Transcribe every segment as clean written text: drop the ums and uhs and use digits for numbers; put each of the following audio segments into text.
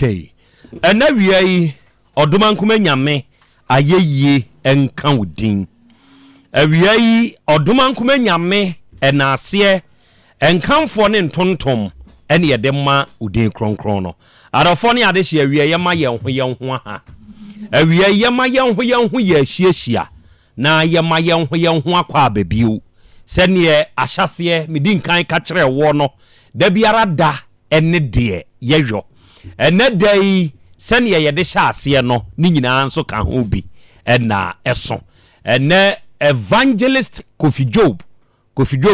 Okay. And every Oduman kuma nyame ayeye enka wudin. Every Oduman kuma nyame enase enkamfo ne ntontom ene yedema udin kronkron. Adofo ne ade hye awie yema yenho ha. Awie yema yenho ye hyiehia na yema yenho akwa ababiu. Sene ahyase medin kan ka kire wo no da biara da ene de yehwo. Ene dai sene yede hyase no ni nyina nso ka ho bi ena eso. Ene evangelist Kofi Job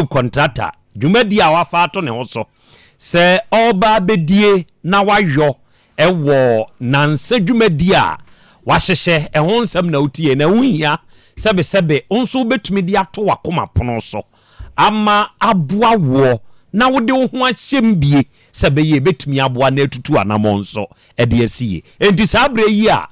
contractor dwumadi a wafa ato ne ho so se oba bedie na wayɔ ɛwɔ nanse dwumadi a wahyehye ɛho nsɛm na utie na wuhia sebe onso betumi di ato wakoma pono so ama aboa wo na wode wo ho ahyem bie sebe ye betumi aboa na atutu anamon so ɛde asie enti sabre yi a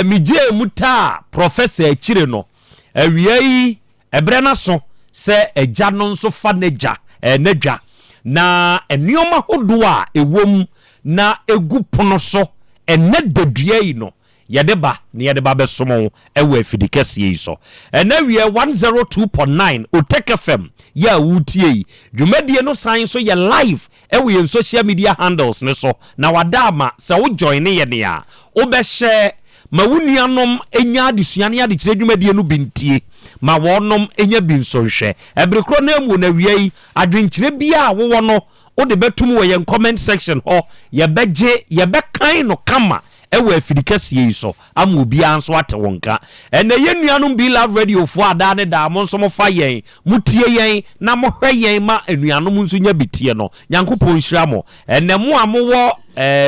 mije muta professor akire no awiei ebre na so se eja no nso fa neja nedwa na enioma hodo a ewom na egu pono so enedadua yi no yedeba na yedeba besomo ewo afidikese yi so enawie 102.9 Otec FM ya wutie dwumadie no san so ye live ewo ye social media handles ne so na wadama se wo join ne ye ne a obehye ma wunianom enya adesuane ade kire dwumadie no bintie ma wonom enya binsonhwe ebrekro na emu na wiei adwenkyire bia wo no wo de betum wo ye comment section ho ye beje ye bekan no kama ewe afidikase yi so ama obi anso ate wonka ene ye nuanom bi love radio fo ada ne da mo nso mo fa yen mutie yen na mo hwe yen ma anuanom nso nya bitie no yankopon hira mo ene mo amowo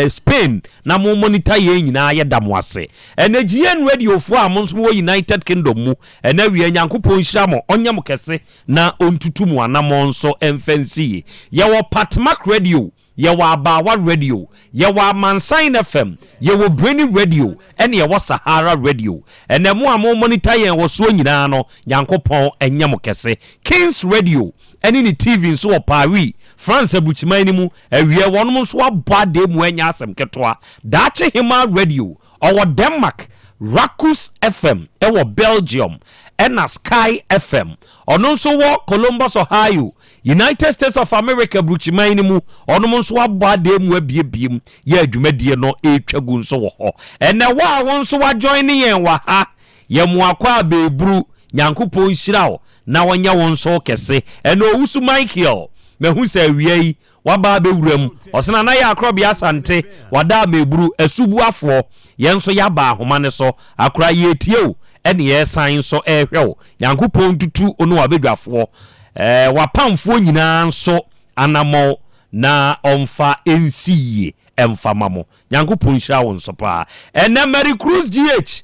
Spain na mo monitor yen nyina ye da mo ase ene GN radio fo a mo nso wo United Kingdom mu ene wi yankopon hira mo onya mo kese na ontutu mo anamo nso emfansi ye wo Patmark radio yewa Abawa radio yewa Mansain FM yewa Brainy radio ene yewa Sahara radio ene mo amo monitor yen wo so nyina no yankopon enya mo kese Kings radio ene ni TV nso wo Paris France abuchimani mu awie wonom nso abade mu enya asem ketoa dache hima radio owo Denmark Rakus FM ewo Belgium ena Sky FM ono nso wo Columbus Ohio United States of America bruchimani mu ono nso abade mu abiebiem ye adwumadie no etwagu nso wo ho ene wa won nso wa join yen wa ha ye mu akwa abebru nyankopon hyirawo na wonya won nso kese ene owusu Michael mehu se wiei waba bewuram osena na ya Krobea Asante wada mebru asubuafo ye nso ya ba ahoma ne so akra ye tieo ene ye san so ehwew nyankopon tutu onu wabedwafo wapamfo nyina nso anamo na omfa ensiye emfamamo nyankopon hira won so pa ene Mary Cruz GH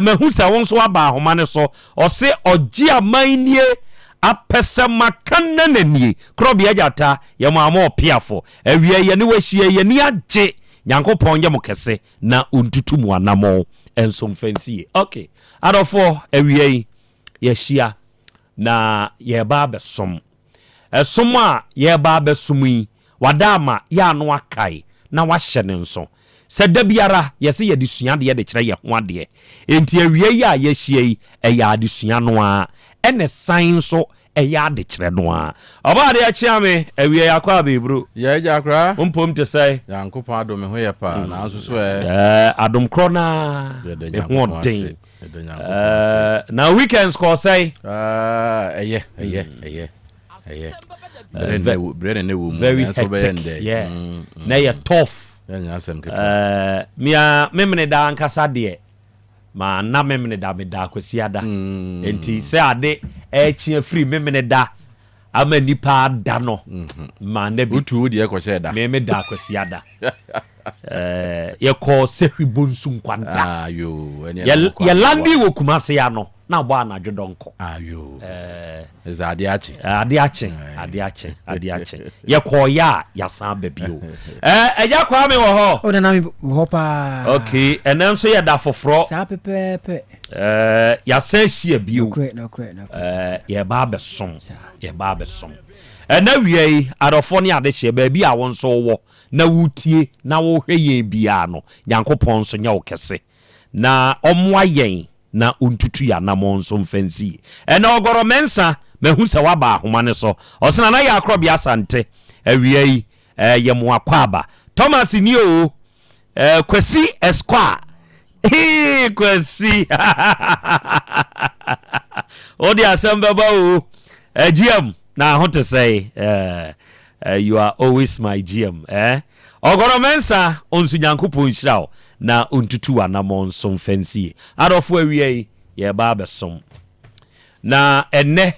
mehu se won so aba ahoma ne so ose ogi amanie apese makana nani Krobea jata ye mamo piafo awie ye ne wahie ye ni age nyankopon ye mo kese na ontutu mu anamo enso mfansiye okay adofo awie ye hia na ye ba besom esom a ye ba besom yi wadama ya no akai na wahye ne nso se da biara ye se ye disua de ye de kire ye ho ade enti awie yi a ye hie yi e ya disua no a ene sign so eya de kire no a oba de achia me awie yakwa abebru ye jakra mpom te sai yankopon adom ho ye pa na so so adom krona e ho den na weekends ko say eye bread ne wo very hectic yeah na ye tough Asem mia memene da ankasa de ma na memene da me da kwasiada enti se ade echi free memene da ama nipa da no ma na bi utu de kwase da me da kwasiada ye ko sehwibonsu nkwanta ayo ye landi wo kumase ya no na bo anadwo donko ayo ade ache ye ko ya san babio eja kwa me wo ho o na mi ho pa okay enam so ye da foforo sa pepepe ya san hia bio no kre ye ba besom na wiei adofo ne ade hye ba bi a won so wo na wutie na wo hwe yen bia no Nyankopɔn so nya wo kese na omwa yen na untutu ya na monso mfansi na ogoro mensa mehu se waba ahoma ne so osena na ya Krobea Asante awiei ye mo akwaba Thomas ni o kwasi esqua kwasi odi Asem Beba o GM na how to say you are always my GM ogoro mensa onsu Nyankopɔn hyira na untutu anamon som fancy adofo awie ye ba besom na enne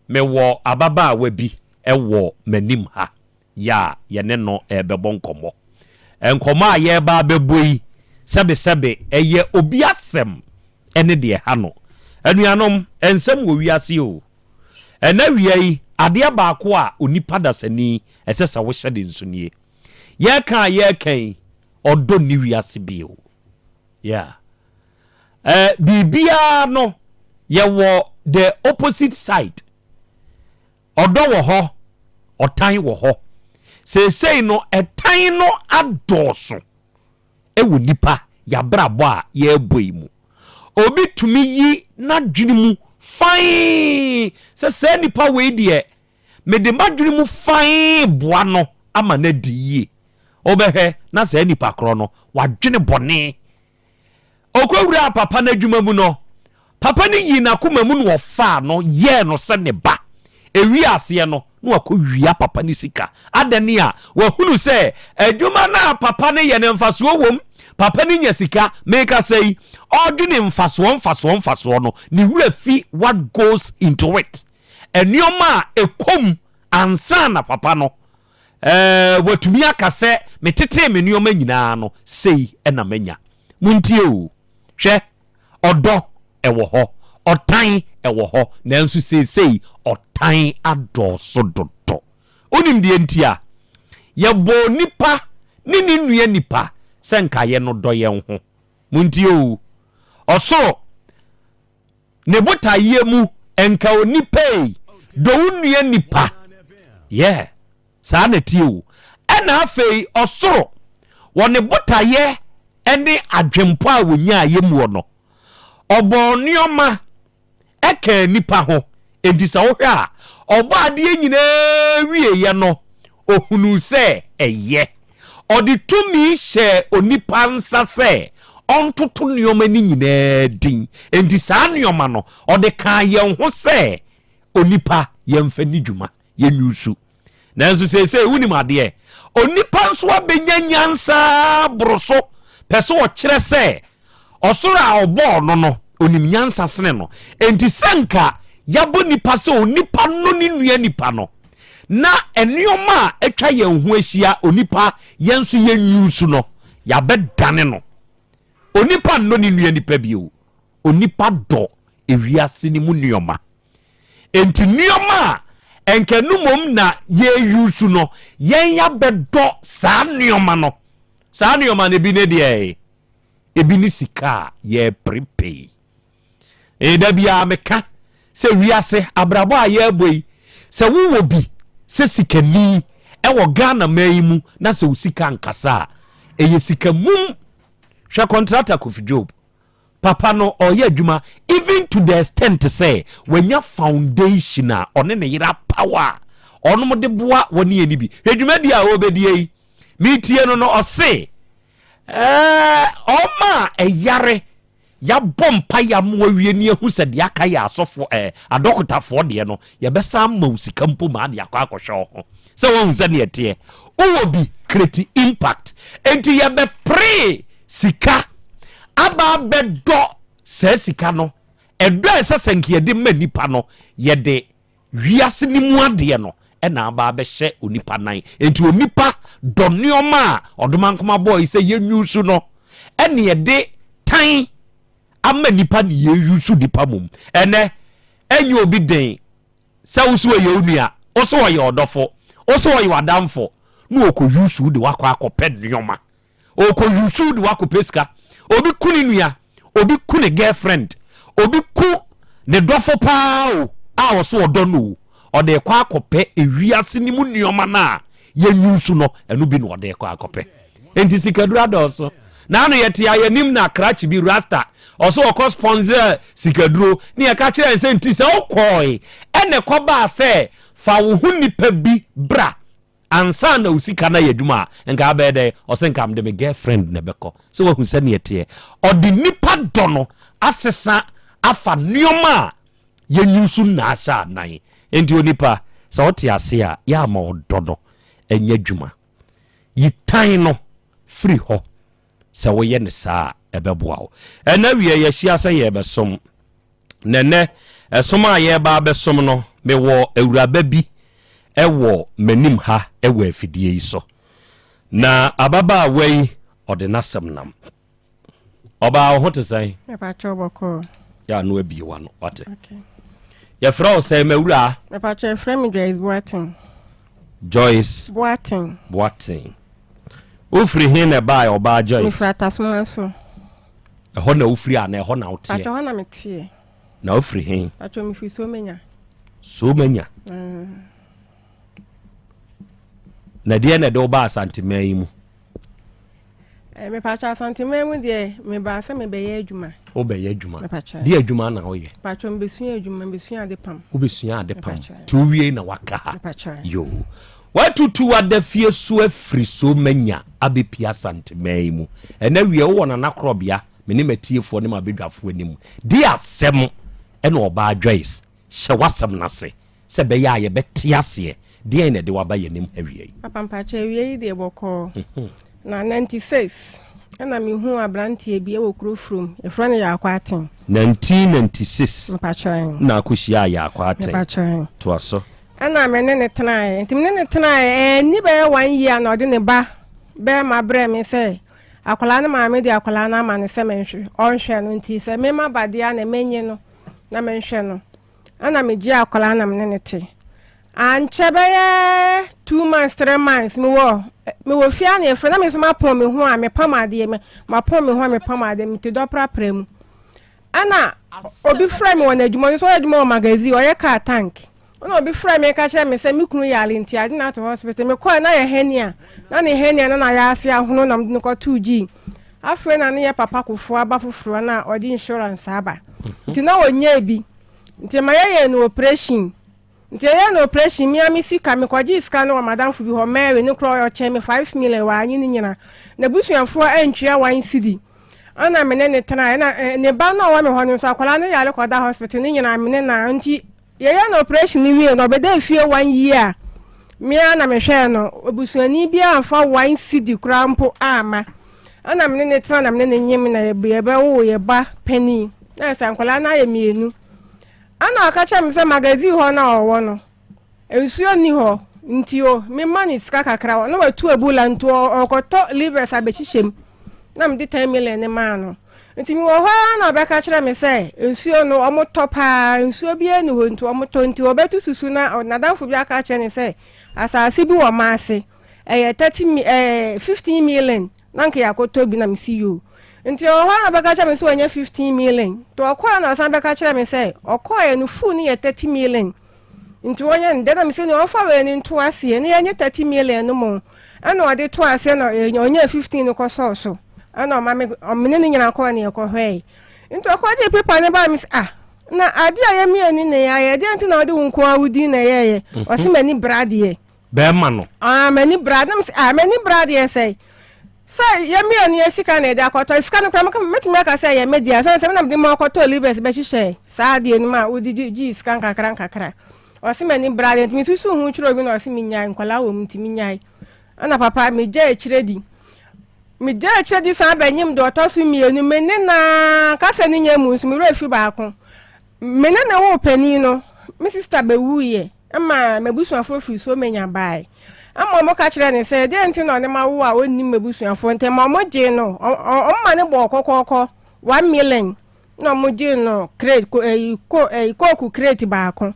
me wo ababa wabi ewo manim ha ya ye ne no ebebon komo enkomo a ye ba beboi sebe eye obi asem ene de ha no anuanom ensem wo wiase o ena wiei ade ba ko a onipa dasani esesa wo hye de nsunie ye kan odo ni wiase bio yeah bibia no ye wo the opposite side odo wo ho otan wo ho sei no etan no adoso ewo nipa ya brabo a ye boimu obi tumi yi na dwene mu fine se nipa we de me de madwene mu fine boa no ama na diye obehwe na se nipa kro no wadwene bone okwura papa na adwuma mu no papa ni yi na koma mu no ofa no ye no se ne ba ewi ase no no akowia papa ni sika adani a wahunu se adwuma na papa ne ye ne mfaso wom papa ni nya sika make say odwene mfaso no ni wura fi what goes into it enioma ekom ansa na papa no watumi akase metete me nioma nyina no sei na manya muntie o hwe odo ewo ho otan ewo ho nanso sei otan adoso dodo onim de ntia ye bo nipa ni nua nipa senka ye no doye ho muntie o osoro ne botaye mu enka onipa do nua nipa yeah saa na tie o ena afei osoro wone botaye ene adwempo a wonya ayemu no obonioma eka nipa ho entisa wo hwe a obo ade nyina wie ye no ohunu se eye odi tumi hye onipa nsa se ontoto nioma ni nyina din entisa nioma no odi kan ye ho se onipa ye mfa ni dwuma ye nyusu nanso sese wunim ade onipa nso abenya nyansa broso pese wo kire se osoro a obo no onim nyansa sene no enti sanka yabo nipa se onipa no ni nua nipa no na enioma etwa ye hu ahia onipa yenso ye nyusu no yabedane no onipa no ni nua nipa bio onipa do ewiase ni mu nioma enti nioma enkenumom na ye yusu no yen ya bedo saa nioma no saa nioma ne bi ne de ebi ni sika ye prepay da bia meka se wiase abrabo a ye boy se wo bi se sikani wo Ghana mai mu na se usika nkasa eye sika mum hwa contractor Kofi Job papa no oye adwuma even to the extent to say when your foundation a one ne yira power ono mo de boa woni ani bi adwuma dia obedie mi tie no ose oma eyare ya bompa ya mo awie ni ehu se de aka ya asofo adokotafo de no ye besa ma usika mpo ma de akwa akohwe ho se won se ne etie owo bi create impact enti ye be pre sika aba bedo se sika no edo esesenke de ma nipa no ye de wiase ni mu ade no na aba be hye onipa nan enti onipa donioma odomankoma boy se ye nyusu no ene ye de tan ama nipa ni ye yusu nipa mum ene enye obi den se wusu ye onua oso ye odofo oso ye wadamfo no okoyusu de wakwa akopɛ nioma okoyusu de wakopeska obi kuni nua obi kuni girlfriend obi ku ne dofo paa a oso odo no ɔde kwa akɔpɛ ewiase ni mu nneɔma na yenyu so no enu bi no ɔde kwa akɔpɛ enti sikaduru adɔso na no yɛte ayanim na krachi bi rasta ɔso ɔkɔ sponsor sikaduro ne yɛka kyerɛ nse nti sɛ ɔkɔe ɛne kɔba sɛ fa wo ho nipa bi bra ansa na usika na yadwuma nka abɛdɛ ɔse nka mde me girlfriend ne bɛkɔ sɛ wahu sɛ ne yɛteɛ ɔde nipa dɔ no asesa afa nneɔma a yenyu so na ahyɛ anan enti onipa sɛ ɔte ase a yɛ ama ɔdɔ no ɛnyɛ adwuma yitan no firi hɔ sɛ woyɛ ne saa ɛbɛboa wo ɛna wie yɛhyia sɛ yɛbɛsom nɛnɛ ɛsom a yɛba bɛsom no mewɔ awuraba bi ɛwɔ m'anim ha ɛwɔ afidie yi so na ababaawa yi ɔde n'asɛm nam ɔbaa wo ho te sɛn Mepacho boko. yɛ ano abie wa no ɔte yɛfrɛ wo sɛ mawura Mepacho efrɛ me Joyce Joyce Boaten wofiri he na ɛbaa ɔbaa Joyce Mefrata soma so. ɛhɔ na wofiri a na ɛhɔ na woteɛ Pacho hana metie. na wofiri he Pacho mefiri so menya. so manya na deɛ na de wobaa Asantema yi mu Mepacho Asante mu de me ba se me bɛyɛ adwuma. wobɛyɛ adwuma Mepacho. deɛ adwuma na woyɛ Pacho mbesua adwuma, mbesua ade pam. wobɛsua ade pam Mepacho. nti wowie na waka ha Mepacho. yo watutu wada fie so afiri so manya abɛpia Asantema yi mu ɛna wie wowɔ nana Krobea me ne matiefoɔ ne mabɛdwafoɔ anim de asɛm ɛna ɔbaa Joyce hyɛ wasɛm n'ase sɛ bɛyɛ a yɛbɛte aseɛ deɛ na de waba yɛnim awie Papa mpacho wie de bɔkɔ. Na 96 ɛna mehu abrantie bi ɛwɔ kurofrom efrɛ ne Yaw Asante. 1996 Mepacho. na akɔhyia Yaw Asante Mepacho. to aso Ana me ne tenae nti me ne tenae ni bɛyɛ 1 year na ɔde ne ba bɛɛ ma brɛ me sɛ akwala no maame de akwala no ama ne sɛ menhwe ɔnhwɛ no nti sɛ me ma bade a na menye no na menhwɛ no ana me gye akwala na me ne te ankyɛ bɛyɛ 2 months 3 months me wo fia na efrɛ na me so ma pon me ho a me pam ade me ma pon me ho a me pam ade me te dɔ pra mu ana obi frɛ me wɔ na adwuma so adwuma wɔ magazine ɔyɛ car tank ona obi frɛ me ka kyerɛ me sɛ me kunu yale nti ade na to hospital me kɔ na yɛ henia na ne henia na ya ase ahono na me kɔ 2G afre na ne yɛ papa kofo aba foforo na ɔde insurance aba nti na wonya bi nti ma yɛ no operation nti yɛ no operation mi ami sika me kɔgye sika no madam fu bi ho Mary ne kro yɛ kyɛ me 5 million wa anyi ne nyina na busuafo antwia 1 cedi ana me ne tena na ne ba na wa me ho no so akwala ne yale kɔda hospital ne nyina me ne na nti yɛyɛ no operation ni wie no bɛda fie 1 year me ana me hwɛ no obusuani bia amfa 1 cedi krampo ama ana me ne tena na me ne nyim na yɛ bɛwo yɛ ba pani na sankwala na yɛ mienu ana akacha me sɛ magazine hɔ na ɔwɔ no ensuo ni hɔ nti o me mani sika kakra wɔ na watu abula nto ɔkɔtɔ livers abɛhyehyem na me de 10 million ne ma no nti mi wɔ hɔ na ɔbɛka kyerɛ me sɛ ensuo no ɔmo tɔ paa ensuo bia ni hɔ nti ɔmo tɔ nti ɔbɛtu susu na nadamfo bi aka kyerɛ ne sɛ asase bi wɔ maase ɛyɛ 15 million na nke yakɔtɔ bi na me si yo nti o ha na bɛka kyerɛ me sɛ ɔnyɛ 15 million to ɔkɔ na ɔsan bɛka kyerɛ me sɛ ɔkɔ no fu ne yɛ 30 million nti wɔnyɛ nde na me sɛ ne ɔfa wɛ ne nto ase ne yɛ 30 million no mo ɛna ɔde to ase na ɔnyɛ 15 no kɔ so ana ɔmene ne nyina kɔ ne ɛkɔ hwɛ nti ɔkɔ de paper ne ba me na ade a yɛ miani ne yɛ de nti na ɔde wo nko awudi na yɛ ɔse mani brade bɛɛma no mani brade na me sɛ mani brade sɛ yɛ miani yɛ sika na ɛde akɔtɔ sika no kora metumi aka sɛ yɛ media sɛ na mede ma akɔtɔ libers bɛhyehyɛ saa adeɛ no ma wodi gyi sika nkakra ɔse mani brade nti mesusu ho kyerɛ obi na ɔse menyae nkwala wɔ mu nti menyae ana papa megya akyirɛ di san banyim do to so mienu mene na kasa ni nyamu so me refi baako mene na wo pani no me sister be wuye ama mabusuafo fi so menya bai ama mo ka kire ne se de enti no ne ma wo a onni mabusuafo ntem ma mo je no o ma ne bo kokoko 1 million na mo je no crate ko crate baako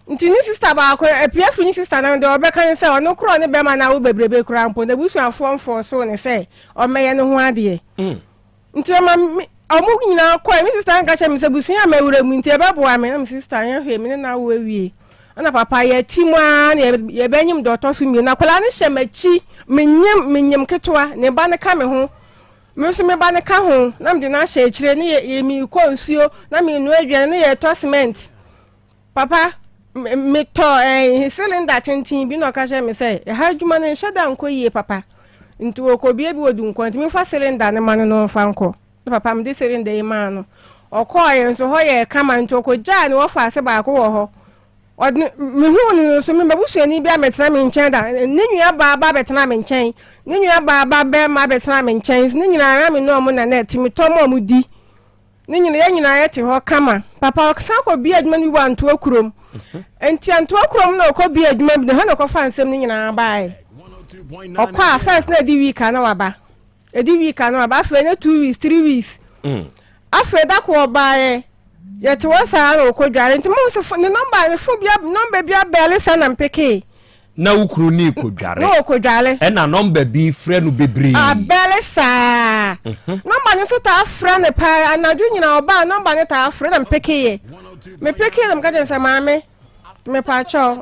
nti ni sister baako epia fi ni sister na de obeka ne se ono kro ne be ma na wo bebrebe kra mpo na busuafo mfo so ne se o meye ne ho ade nti ma omu nyina ko mi sister nka che mi se busuya mawura mu nti e beboa me na mi sister yen hwe mi na wo awie ana papa ye timwa ye benyim dɔtɔ so mi na kola ne hye machi menyim ketwa ne ba ne ka me ho me so me ba ne ka ho na me de na hye kire ne ye mi konsuo na me no adwane ne ye to cement papa me to cylinder tintin bi no ka hye me say ha adwuma ne hye da nko yie papa nti okobie bi odu nko nti me fa cylinder ne man no fa nko papa me de cylinder e man no okoye nso ho ye kama nti okogya ne wo fa ase ba ko wo ho me hu no so me babusuani bi ametena me nchen da ne nua ba betena me nchen ne nua ba be ma betena me nchen ne nyina ra me no mo na net me to mo di ne nyina ye te ho kama papa sa ko bi adwuma ni wa nto akurom enti anto akurom na ko bi adwuma bi ha na ko fa nsem ne nyina ba ai okwa first na di week na wa ba edi week na wa ba fa na 2 weeks 3 weeks afa da ko ba ai yet was a ko dware nti mo so ne number ne fo bia number bia bele sa na mpeke na ukru ni ko dware no ko dware e na number bi frɛ no bebri a bele sa number ne so ta frɛ ne pa anadu nyina oba number ne ta frɛ na mpeke ye me peke na mka jensa maame me pa cho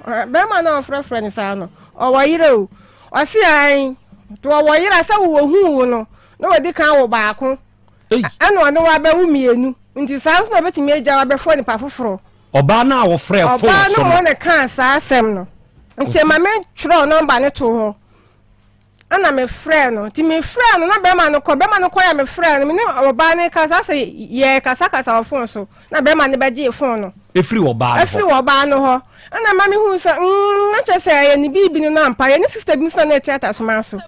be ma na frɛ ne sa no o wo yire o si ai to wo yire sa wo hu no no wadi kan wo baako ano no wa be wu mienu nti sans no betimi agya wa be fo ni pa foforo oba na wo frɛ fo so oba no mo ne kan sa asem no nti ma me twro number ne to ho ana me frɛ no nti me frɛ no na be ma no ko ya me frɛ no me oba ne ka sa se ye kasa wo fon so na be ma ne beje fon no efri oba no ho ana ma me hu sa na che se ye ni bibi no na mpa ye ni sister bi so na theater so ma so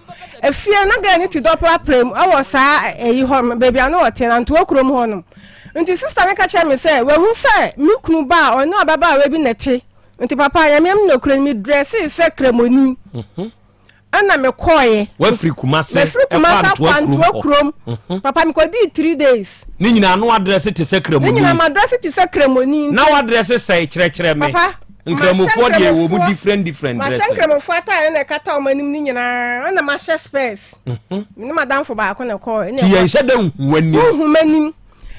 efie na ga ni ti dopra prem awo sa eyi ho baby ano o te na nto okurom ho no nti sister ne ka che me say we hu say mi kunu ba o na baba we bi nete nti papa ya me no kura mi dress se kremoni ana me koye we free kumase kwanto okurom papa mi ko di 3 days ni nyina no address te se kremoni ni nyina ma address te se kremoni na wa address say kire me papa nkramofo de wo mu different dress ma nkramofo ata na kata o manim ni nyina na ma share space ni madam fo ba ko na ko ti ye hye da hu manim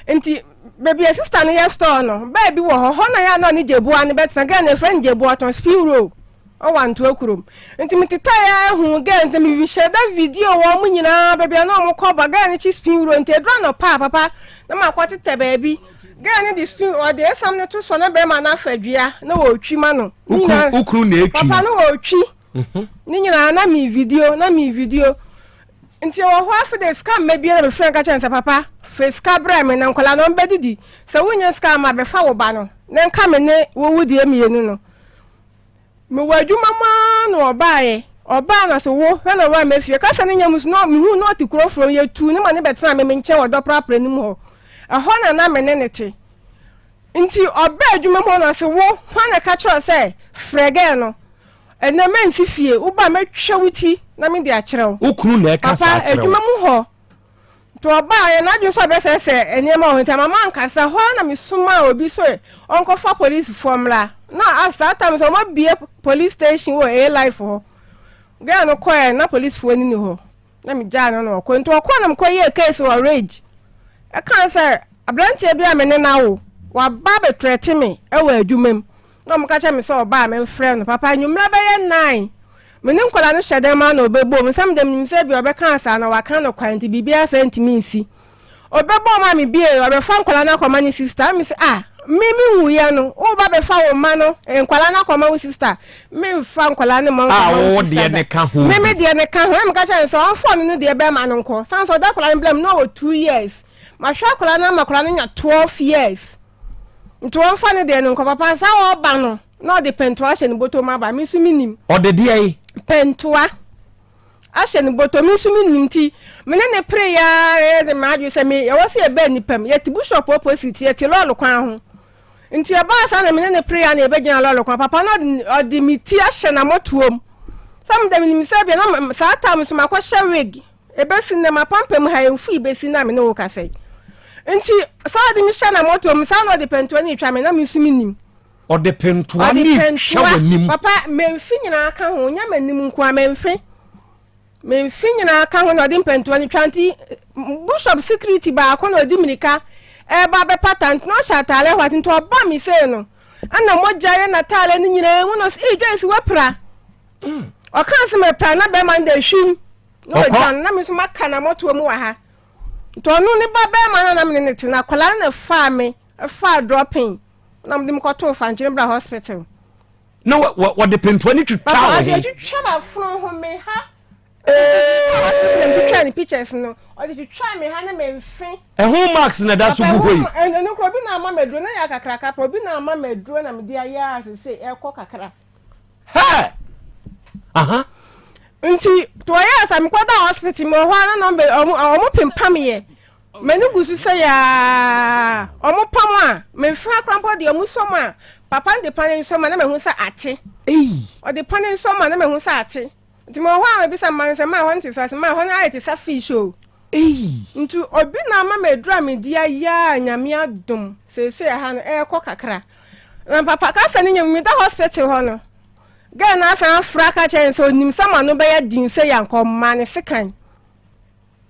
nti baby sister no ya store no baby wo ho na ya no ni jebu an betra ga na friend jebu aton spin roll o want to akurum nti mitita ya hu ga nti mi share da video wo mu nyina baby no mo ko ba ga ni chi spin roll nti edra no papa na ma kwatete baby ga ni di spin o de sam no to so na be ma na fadua na wo twi ma no ukru na etwi papa no wo twi ni nyina na mi video nti wo ho afa de scam me bia na be friend ka chance papa face cabra me na nkola no mbedidi se wonya scam ma be fa wo ba no na nka me ne wo wudi emienu no me wadwuma ma no oba na se wo he na wa mafie ka se ne nyamus no me hu no tikuro from ye tu ne ma ne betena me nche wo dopra pranim ho ho na me ne nete nti oba adwuma mo na se wo ho na ka kiro se frege no na men si fie wo ba matwa wuti na me de a kire wo ukru na ka sa kire papa adwuma mu ho to oba ye na dwo so be se enema ho nta mama nkasa ho na me suma obi so onko fa police formula na asa time so ma bie police station wo e life ho ga no koe na police fo ni ho na me ja no ko nto ko na me koye case wo rage e kan say abrantie bia me ne na wo wa ba be threat me e wa adwumam na mo ka cha me so oba me frɛ no papa nyumra be ye 9 me ne nkola no hyede ma na obebo me sam dem nim se bia obe kan asa na wa kan no kwanti bibia sa ntimi nsi obebo ma me bie obe fa nkola na kwama ni sister me se mimi wu ya no o ba be fa wo ma no nkwala na kwama wo sister me fa nkwala ne mo wo de ne ka ho me de ne ka ho me ka cha so on phone no de be ma no nko san so da kwala ne blame no wo 2 years ma hwa kwala na ma kwala ne nya 12 years nto on fa ne de no nko papa sa wo ba no no de pentoa hye ne boto ma ba me su minim o de de ai pentoa ahye ne boto me su minim ti me ne prayer e ma adwo se me ye wo se e ba nipam ye ti bishop opposite ye ti lolo kwan ho nti aba asa na me ne prayer na e be gina lolo kwan papa no odi miti ahye na motuom sam da me se bia na sa tam so makwa shaweg e be sin na mapampam ha enfu e be sin na me ne wo kasai nti sa odi mi hye na motuom sa no de pentoa ni twa me na me su minim o de pentoa ni shawa nim papa memfi nyina aka ho nya manim nko a memfi nyina aka ho na odi pentoa ni twanti bishop security ba ko na odi minika e ba be patent no shatale hwati to ba mi se no ana moja na tale ni nyina hu no e dwesi wapra o kan se me pra na be man da hwim no jan na me so maka na moto mu wa ha to no ni ba be man na me ne ti na kola na fa me fa dropping na me dim ko to fa nchire bra hospital no what the pentwani to town ba de twitwa ba fun ho me ha twitwa ni pictures no o de twitwa me ha na me mfe ho max na da so buhoi no ko bi na ama medro na ya kakra kakra bi na ama medro na me dia ya se e ko kakra ha aha nti to ya sa me kwada hospital mo ho na number omo pimpam ye menu gusu se ya omo pam a me fra krampo de omo som a papa de panen som na me hu sa ate o de panen som na me hu sa ate nti mo ho a be sa man se ma ho nti sa ma ho na ate sa fish o nti obi na ama medra me dia ya nyame adom se ha no e ko kakra na papa ka sa ni nyam da hospital ho no ga na san fra ka chen so nim sama no be ya din se ya nkomma ne sekan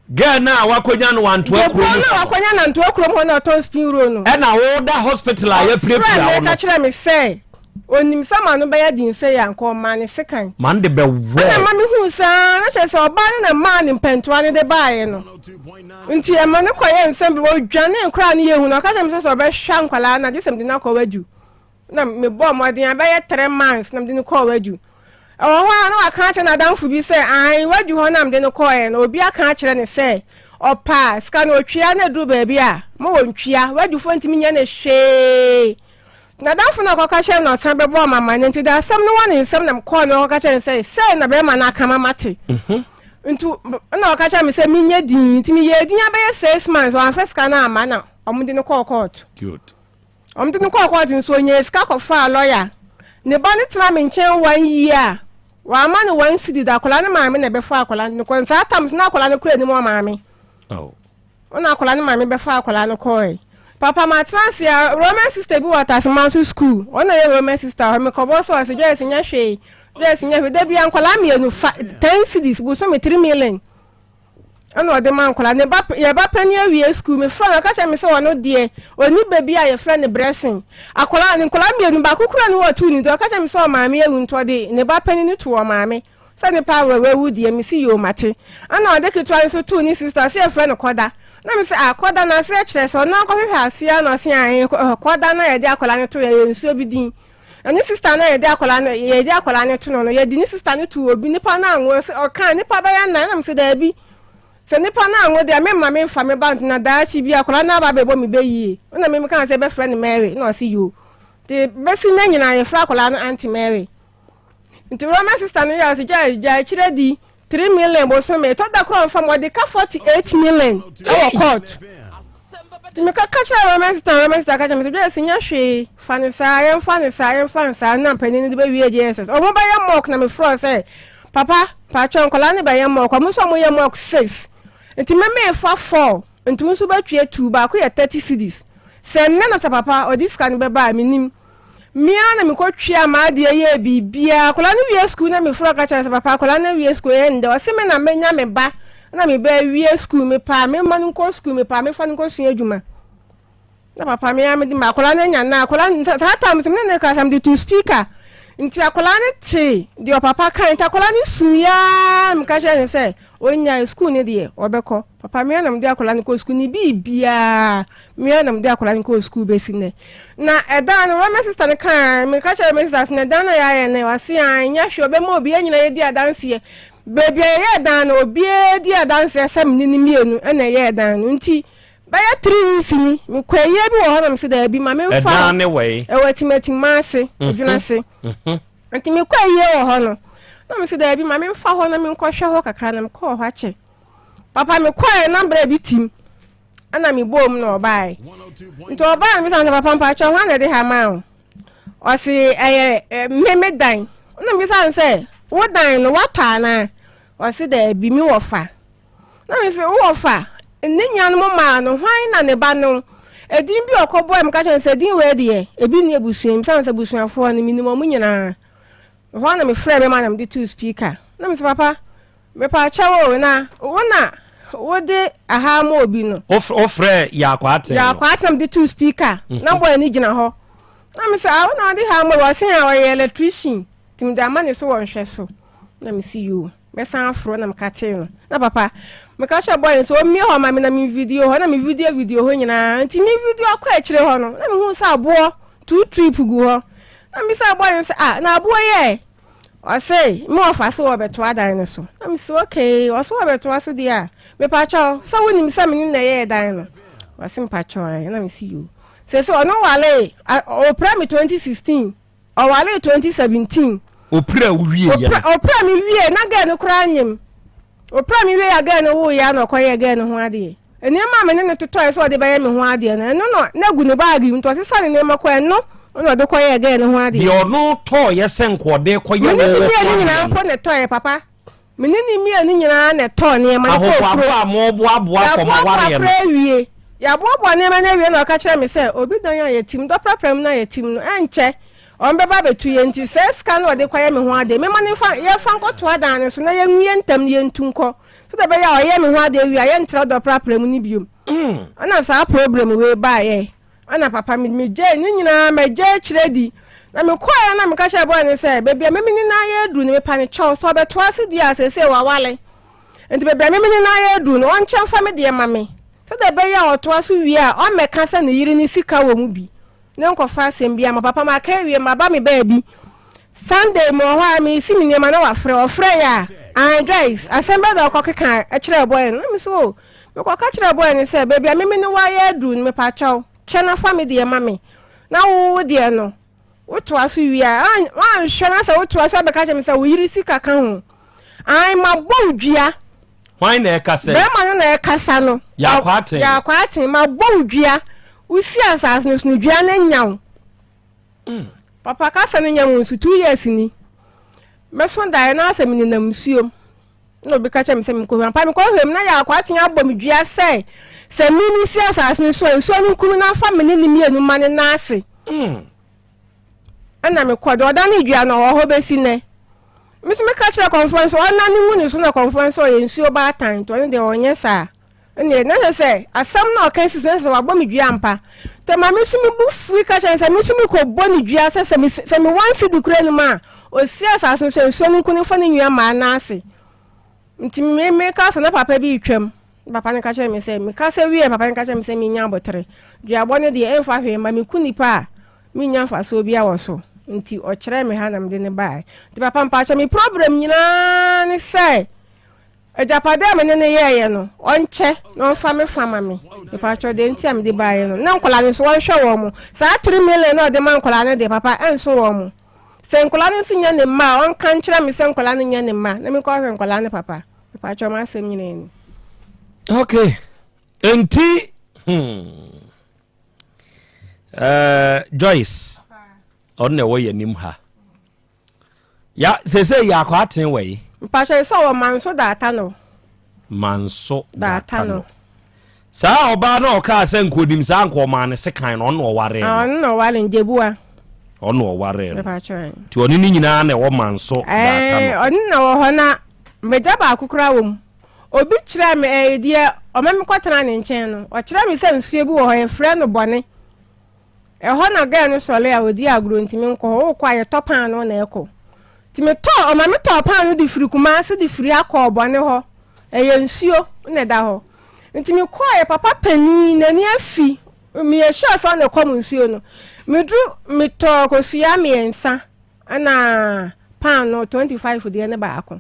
ga na wakonya no wanto akro no wakonya na nto akro ho na ton spin row no e na wo da hospital a ya prepare no ka kire me se onim sama no be ya din se ya nkomma ne sekan man de be wo na ma me hu sa na che se oba ne na ma ne mpentoa ne de baaye no nti e ma ne koye nsem wo dwane nkra ne yehu no ka che me se so be hwa nkwala na jesem de na ko wadu na me bo modin abaye 3 months na mde no call wadu ho na aka ache na danfo bi say an wadu ho na mde no call na obi aka ache ne say opa ska na otwia na duru ba bia mo wontwia wadu fo ntimi nya na hwe na danfo na ko ka che na otan be bo mama ne ntida asem no wani nsem na m call no ka che say na be ma na aka mate ntu na ka che me say minya din ntimi ye din abaye 6 months wan first kana ama na omde no call court good omde no kwa tin so nye ska ko fa lawyer ne ba ne tra me nchen 1 year wa ma ne 1 cedi da kola ne maame ne be fa kola ne ko nsa tam na kola ne kura ni mo maame ona kola ne maame be fa kola ne ko papa ma transia Roman sister bi water man school ona ye Roman sister me ko bo so se je se nya hwe da bia kola me anu 10 cedis bu so me 3 million ana ode man kola ne ba ye ba pani awie school me fra na ka cha me se wono de oni baby a ye fra ne blessing akola ne kola me anu ba kokura ne watu ni do ka cha me se o maame ewu nto de ne ba pani ni to o maame se ne pa we wu de me si yo mate ana ode kitwa so tu ni sister se ye fra ne koda na me se akoda na se kire se ona ko hwehwe asia na se an koda na ye de akola ne to ye nsuo bi din ani sister na ye de akola ne to no ye di ni sister ne to obi nipa na anwo o kan nipa ba ya na me se da bi se nipa na anwo de me ma me fa me band na da chi bi akola na ba bebo me beyi na me kan se be friend Mary na o si yo te be si na nyina ye fra akola no Auntie Mary nti Roman sister no ya se ja chire di 3 million bo so me to da kro fa mo de ka 48 million e court ti me ka cha Roman sister ka cha me se nya hwe fa ne sa na panin de be wie Jesus o mo ba ya mock na me fro se papa pa chon kola ne ba ya mock mo so mo ya mock 6 nti me fa 4 nti nso ba twie 2 ba ko ya 30 cedis se nna na sa papa o this can be ba minim mia na me ko twie ma de ye bibia kola ne wie school na me fro ka cha sa papa kola na wie school e nda o se me na menya me ba na me ba wie school me pa me ma nko school me pa me fa nko sua adwuma na papa me ya me di ma kola na nya na kola ta ta me ne ka sam di to speaker nti akola ne ti di o papa kan ta akola ne suya me ka she ne se onya school ne de obeko papa me na me di akola ne ko school ni bibia me na me di akola ne ko school be sine na eda no Roman sister ne kan me ka she me sister ne dan na ya ne wase an nya hwe obe ma obi anyina ye di adanse ye baby ye dan no obi di adanse sem ni mienu na ye dan no nti ba ya 3 weeks ni me kwaye bi wo ho na me se da bi ma me fa eda ne we e wetimeti mase adwuna se nti me kwaye wo ho no na me se da bi ma me fa ho na me nkɔ hwɛ ho kakra na me kɔ ho ache papa me kwaye na bra bi tim ana me bom na obae nti obae me san papa mpa cho ho na de ha ma o si me dan na me san se wo dan no wata na o si da bi mi wo fa na me se wo fa ni nyan mo ma no hwan na ne ba no edin bi okobo em ka chen se din we de ebi ni ebusuem san se busuafo no minimum nyina ho na me frɛ be ma na me de two speaker na me se papa me pa chawo na wona wo de aha mo obi no o frɛ ya kwate na me de two speaker na boy ni gina ho na me say I want to have more say our electrician tim da man so won hwe so na me see you me san afro na me ka che no na papa me ka che boy so mi ho ma me na me video ho na me video ho nyina nti me video akwa akire ho no na me hu sa abo 2 trip gu ho na me say boy say na abo ye o say me ofa so obeto adan no so na me say okay o so obeto aso dia me pa cho so woni me say me na ye dan no o sim pa cho na me see you say so no wale o pra me 2016 o wale 2017 opra wie ya opra mi wie na ga no kra anyim opra mi wie ya ga no wo ya no koye ga no ho ade eni ma me ne totoy so de baye me ho ade na gu ne baagi nto se sane ne makọ no no de koye ga no ho ade bi ono to ye senko de koye wo wo ni na ko ne toy papa me ni mi ani nyina na to ne ma ko pro amo boa for ma ware no ya boa ne ma na wie no ka kire me se obi dan ya yetim do prapram na yetim no enche on beba betu ye nti se scan wo de kwaye me ho ade me mane fa ye fa nkoto adan so na ye nwie ntam ye ntunko so de be ya o ye me ho ade wi aye ntra do prapram ni biom ana sa problem we ba ye ana papa me je ni nyina me je kiredi na me kwaye na me ka sha boy ni se bebia me ni na ye dru ni me pa ni chow so be to ase di ase se wa wale nti bebia me ni na ye dru no on chen fa me de mame so de be ya o to aso wi a o me ka se ne yiri ni sika wo mu bi ne nkofa asem bia ma papa ma ka wie ma ba me baabi Sunday mo ho mi si mi nema na wa frɛ ya and guys Asem Beba okokeka e kire boy no mi so me ko ka kire boy ni se baabi me ni wa ya du me pa chaw che na family de ma me na wo de no wo to aso wi a wan hwe na se wo to aso be ka che me se wo yiri sika ka ho ai ma bo dua why na e ka se be ma na e kasa no ya kwaten ma bo dua usi asas no dua na nyaw papa kasa no nyaw nsu 2 years ni me so dai na asem ni nam suom no be ka cha me se me ko papa me ko hwem na ya kwaten abom dua se mi ni si asas no so no kum na family ni mienu mane na ase ana me ko do da na dua no ho be si ne me so me ka cha conference ona ni mu ni so na conference o ye nsuo ba tan to ne de onye sa ene na se asam na okansi se wa bɔ me dua ampa te ma me so me bu fui ka chan se me so me ko bɔ ni dua se me wan si di kura ni ma o si asaso so nku ni fa ni nua ma na ase nti me ka se na papa bi twam papa ne ka chan me se me ka se wie papa ne ka chan me se me nya botre dua bɔ ne de enfa hwe ma me ku nipa me nya fa so bia wo so nti o kire me ha na me de ne bai nti papa mpa cha me problem nyina ne se ejapade me ne ye no onche no fa me fama me papa cho de ntia me de bae no na nkola ne so hwe wo mo sa 3 million no de man nkola ne de papa enso wo mo se nkola ne sinya ne ma on kan kira me se nkola ne nya ne ma na me ko hwe nkola ne papa cho ma asem nyine ni okay enti Joyce on ne wo ye nim ha ya se ya kwa ten we mpasha so wo manso data no sa oba na o ka se nkodim sa nkoma ne sekan no no ware no ware njebua ono ware ti oni ni nyina na wo manso data no oni na wo ho na meja ba akukura wom obi kire me die o mem kwatana ne nchen no o kire me se nsue bi wo ho e frɛ no bone e ho na ga no sole a odi agro ntimi nko ho kwa ye topan no na eko timi to o ma me to pan no di firi kuma se di firi akọ bone ho eye nsuo ne da ho ntimi kwa ye papa pani na ni afi mi ye sure so na kom nsuo no mi to ko suya mi ensa ana pan no 25 de ne ba akọ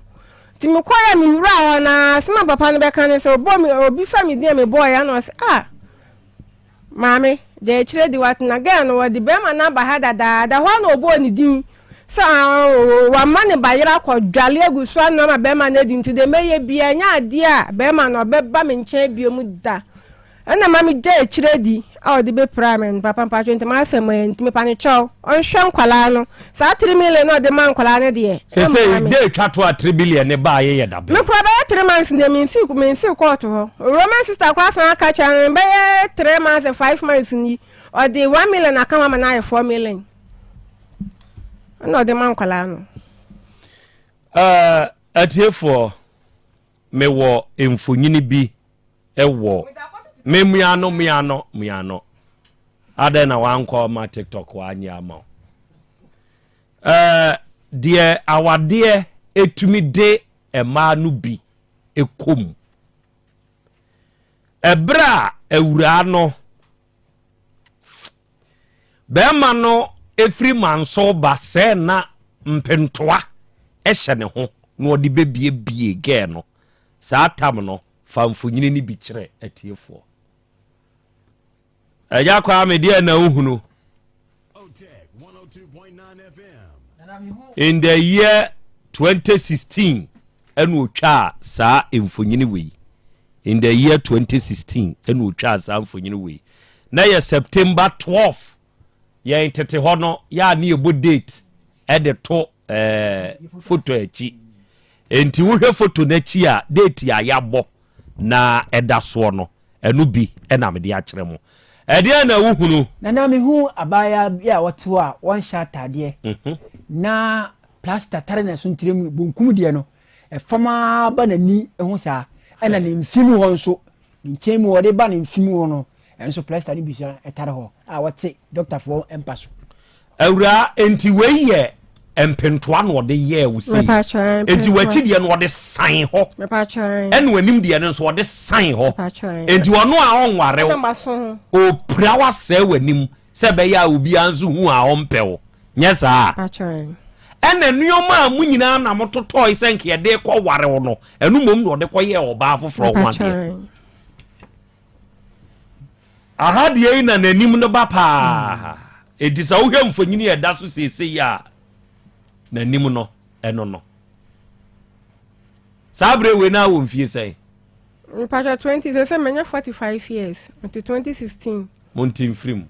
timi kwa ye mi wura ho na sima papa no be kan ne se obo mi obi sa mi de me boy ya no se mami je chire di wat na ga no wadi be ma na ba ha da ho na obo ni din sa wa mane bayira kwa dwale agusu no ma be ma na di nti de meye bia nya ade a be ma no be ba me nche bia mu da na mami je chire di a odi be pramen papa pa 20 ma asem nti me pa ne chow on hwe nkwala no sa 3 million no de man nkwala ne de se de twato a 3 billion ne ba ye da be me kura be 3 months de me nsi court ho roman sister kwa fa aka cha be 3 months 5 months ni o de 1 million aka ma na 4 million no de man kwala no atiefo me wo emfonyini bi ewo me miano Ada na wanko ma TikTok wa anya ama. Die awade etumi de ema no bi ekom. Ebra ewura no bema no efri manso ba se na mpentoa ehye ne ho na odi bebie ge no saa tam no famfonyine ni bi kire atiefo eja kwa me dia na uhunu Otec 1029Fm in the year 2016 enu otwa saa emfonyine we in the year 2016 enu otwa saa emfonyine we na ye September 12 ye tete ho no ya na ebo date e de to photo echi enti wo hwe photo na chi a date ya yabo na eda so no enu bi e na me de a kire mo e de na wuhunu na me hu abaya ya woto a won sha tade na plaster tare na so ntirem bonkum de no e fama ba na ni hu sa e na ne mfimu ho nso nchemu wo de ba na mfimu ho no enso plaster ni bi sha e tare ho a wote doctor for empaso awura enti we ye empentoa no de ye wo sei enti wachi de no de san ho en wanim de no so de san ho enti wono a onware o pra wa se wanim se be ya obi anzu hu a ompewo nye saa en enuoma mu nyina na mototoi senke ye de kwa ware wo no enu mom no de kwa ye oba afoforo ho ade aha de na nanim no ba pa edisa wo hwem fonyini ye da so sese ya nanim no eno no sabre we na wo mfie sei mpacha 20 say menya 45 years until 2016 montim frim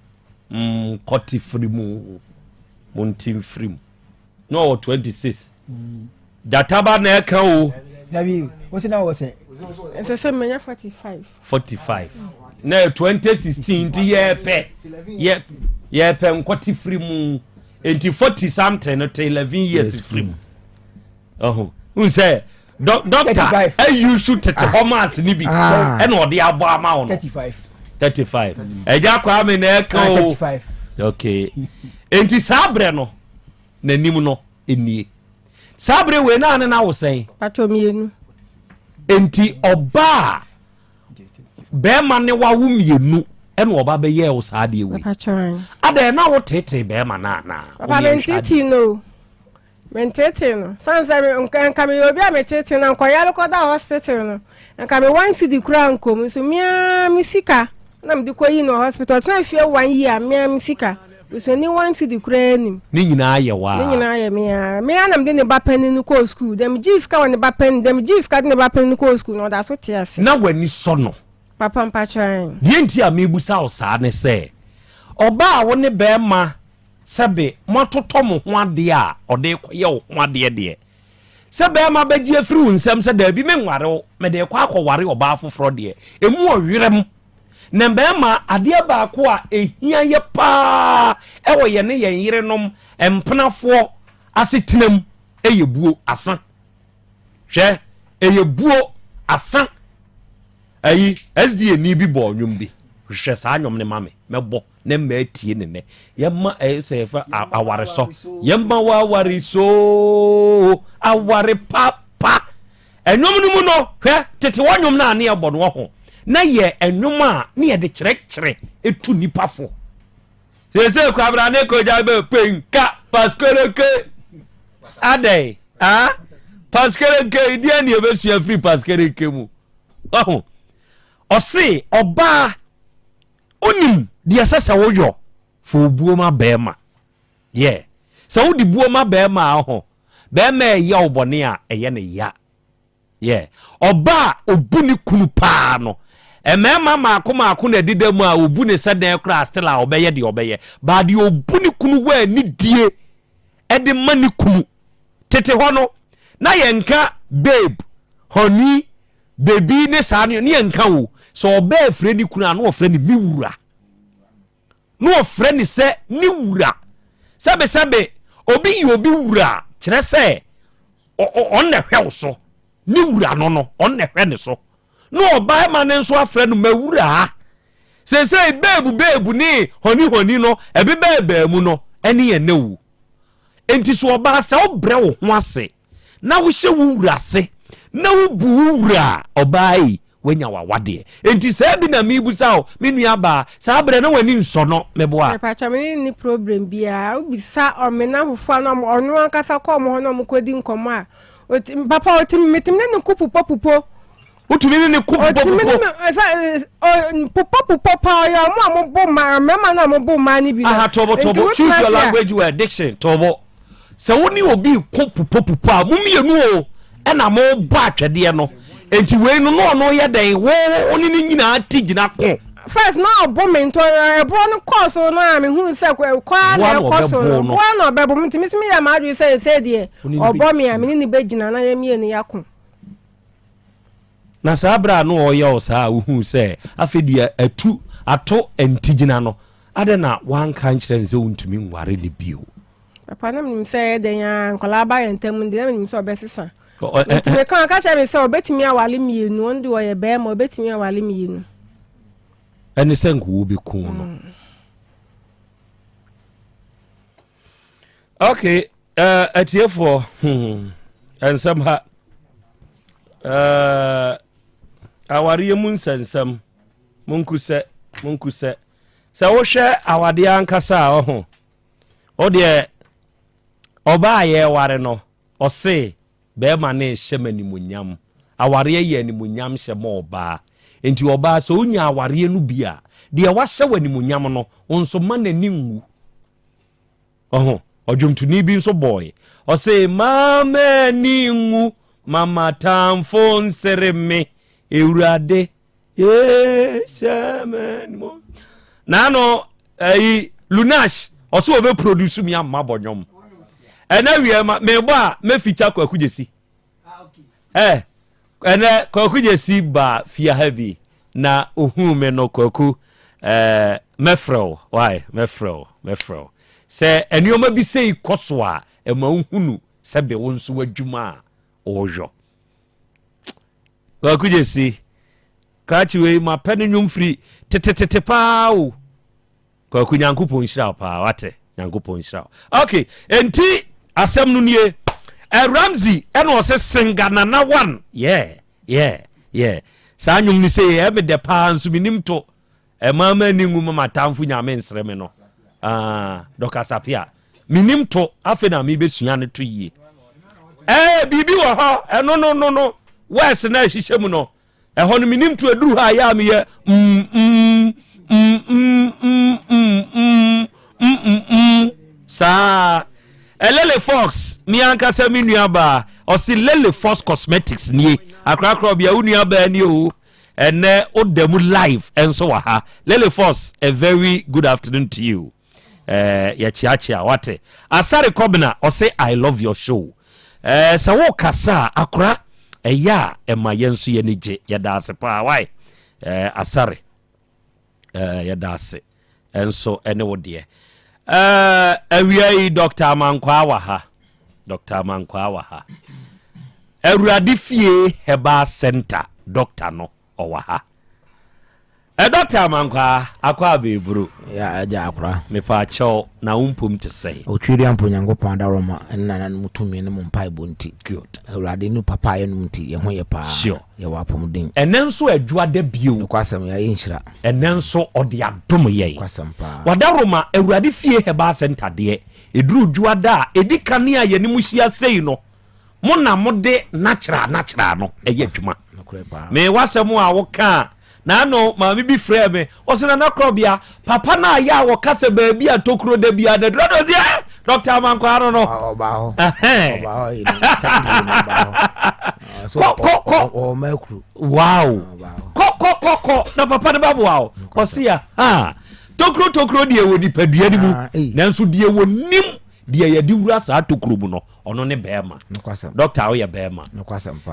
koti frimu montim frim no 26 databa na eka o Dabi what's na wose say menya 45 na 2016 ti ye pe nkoti frimu enti 40 something no 11 years frimu unse doctor you should tete homas ni bi e na ode abo ama wo 35 eja kwa me na eka o 35 okay enti sabre no nanim no enie sabre we na na wo sen patomienu enti oba be ma ne wa wo mienu e na oba be ye wo saade we ada na wo tete be ma na papa mentiti no sansa nka me obi a metete na nkoya lokoda hospital no nka me wan si di kura nkom so mia misika na me di koyi no hospital tena fie 1 year mia misika so ni wan si di kura ni nyina aye wa ni nyina aye mia na me de ne ba pen ni ko school dem jiska won ne ba pen dem jiska de ne ba pen ni ko school no da so tiase na wani so no papa mpachan yenti a mebusa o saa ne se oba wo ne be ma sebe mototo mo ho ade a ode koye wo ho ade de sebe ma bagie afiri wo nsem se da bi me nware me de kwa akọware oba afoforo de emu owerem na be ma ade ba ko a ehia ye pa e wo ye ne ye yerenom empenafo asetenam eyebuo asan hwe eyebuo asan ayi SDA ni bi bo nwum bi hwe saa nwum ne mame mebo ne ma tie ne ne yemma se fa aware so yemma wa aware so aware papa enwum no mu no hwe tete wonwum na ne ebo no ho na ye enwum a ne ye de kyerek etu nipa fo se kwabra ne ko ja be penka paskele ke adai paskele ke dia ne be sua free paskele ke mu Ose oba onim dia sesa woyo fo buo ma bema ye sa wodi buo ma bema ho bema ya obone a eye ne ya ye oba obuni kunu pa no emema maako na didamu a obuni seden kra still a obeye de obeye ba de obuni kunu wa ni die e de mani kunu tete ho no na yenka babe honey baby ne sa ne yenka wo so oba afre ni kunu anu ofre ni miwura no ofre ni se ni wura sabe obi yi obi wura kire se on na hwe so ni wura no on na hwe ne so no oba ma ne nso afre no mawura say bebu ni honi no ebe bebe mu no ene ye newu enti so oba sa obre wo ho ase na wo hye wo wura ase na wo bu wura oba yi wanya wawade enti say bi na mi busa o me nua ba sa abre na wani nso no meboa pacha me ni problem bia obisa o me na fufu na onu akasa ko mo no mo kodi nkomo a papa otim metim ne kupu popo utumi ne kupu popo pa ya mo bo ma mema na mo bo ma ni bi tobo choose your language or addiction tobo se woni obi kupu popo a mo mienu o e na mo ba atwede no enti we no ye den wo oni ni nyina tigina ko first no bo me nto ebo no course no am hu se kwa na course no bo no bebo mtimi ya ma adwi se de obo me am ni begina na ya mie ni yakon na sabra no oye o sa hu se afedi atu ato entigina no ade na wan kan kire nze untumi nware ni bio papa na mnim se de ya nkola ba yentam de na mnim se obesesa ntime kan ka che me se obetimi awale mienu ndi wo ye be ma obetimi awale mienu ene se nku bi kun no okay atiefo ensam ha awariye mun sansam munkuse se wo hwe awade ankasa ho o de oba ye ware no o se be ma na hyemani munyam awariye ye ni munyam hyema oba enti oba so unya awariye no bia de wa hye wani munyam no onso ma na ni nwu odwumtuni bi nso boy o se mama ni nwu mama tamfo nsereme ewurade shaman mo nano lunash oso obe produce mi amma bonyom ena wie ma meba me feature kwakujesi ena kwakujesi ba fia heavy na ohu me no kwaku mefro why mefro se enioma bi sei koso a ema ohunu se be wonso wadwuma ojo kwakujesi kachiwe ma pene nyumfri tete pao kwa kunyankupo nshira pa wate nyankupo nshira okay enti asem no nie Ramsey eno se singana na one yeah sa nyum ni say e me de pa nso minim to mama ni ngu mama tamfu nyame nsre me no dokasapia minim to afi na me besua ne to yie bibi wo ho no wes na hihye mu no ho no minim to aduru ha ya me ye sa Lele Fox mi anka se mi nuaba o si Lele Fox Cosmetics ni akra Krobea unuaba ni o ene odemu live enso wa ha Lele Fox a very good afternoon to you ya chiachia wate Asare Kobina o say I love your show sa wo kasa akra eya ema yenso ye nije ya da ase pa why Asare ya da ase enso ene wo de awiai Dr. Mankwa wa ha Awurade fie Heba Center Dr. no owa ha Dr. Mankwa akwa beburu ya aja akra me pa cho na umpum te sei otwiri ampo Nyankopɔn adaroma enna na mutumi ne mumpai bonti good Awurade nu papa ye numti ye ho ye pa ye wapom den enenso adwua da bio kwasam ya yinhira enenso ode adom ye kwasam pa wadaroma Awurade fie Heba Center de eduru dwua da edikane a ye ni muhia sei no mo na mo de natural no eye dwuma me wasem a wo ka na no ma bi frɛ me o se na Krobea papa na ya wo kase ba bi atokuro da bia na drodo dia Dr. Mankwa no oba o makru wow ko na papa de babo wow o se ya tokuro die wo nipadua ni mu na nso die wo nim die ya di wura sa tokuro mu no ono ne bema doctor wo ye bema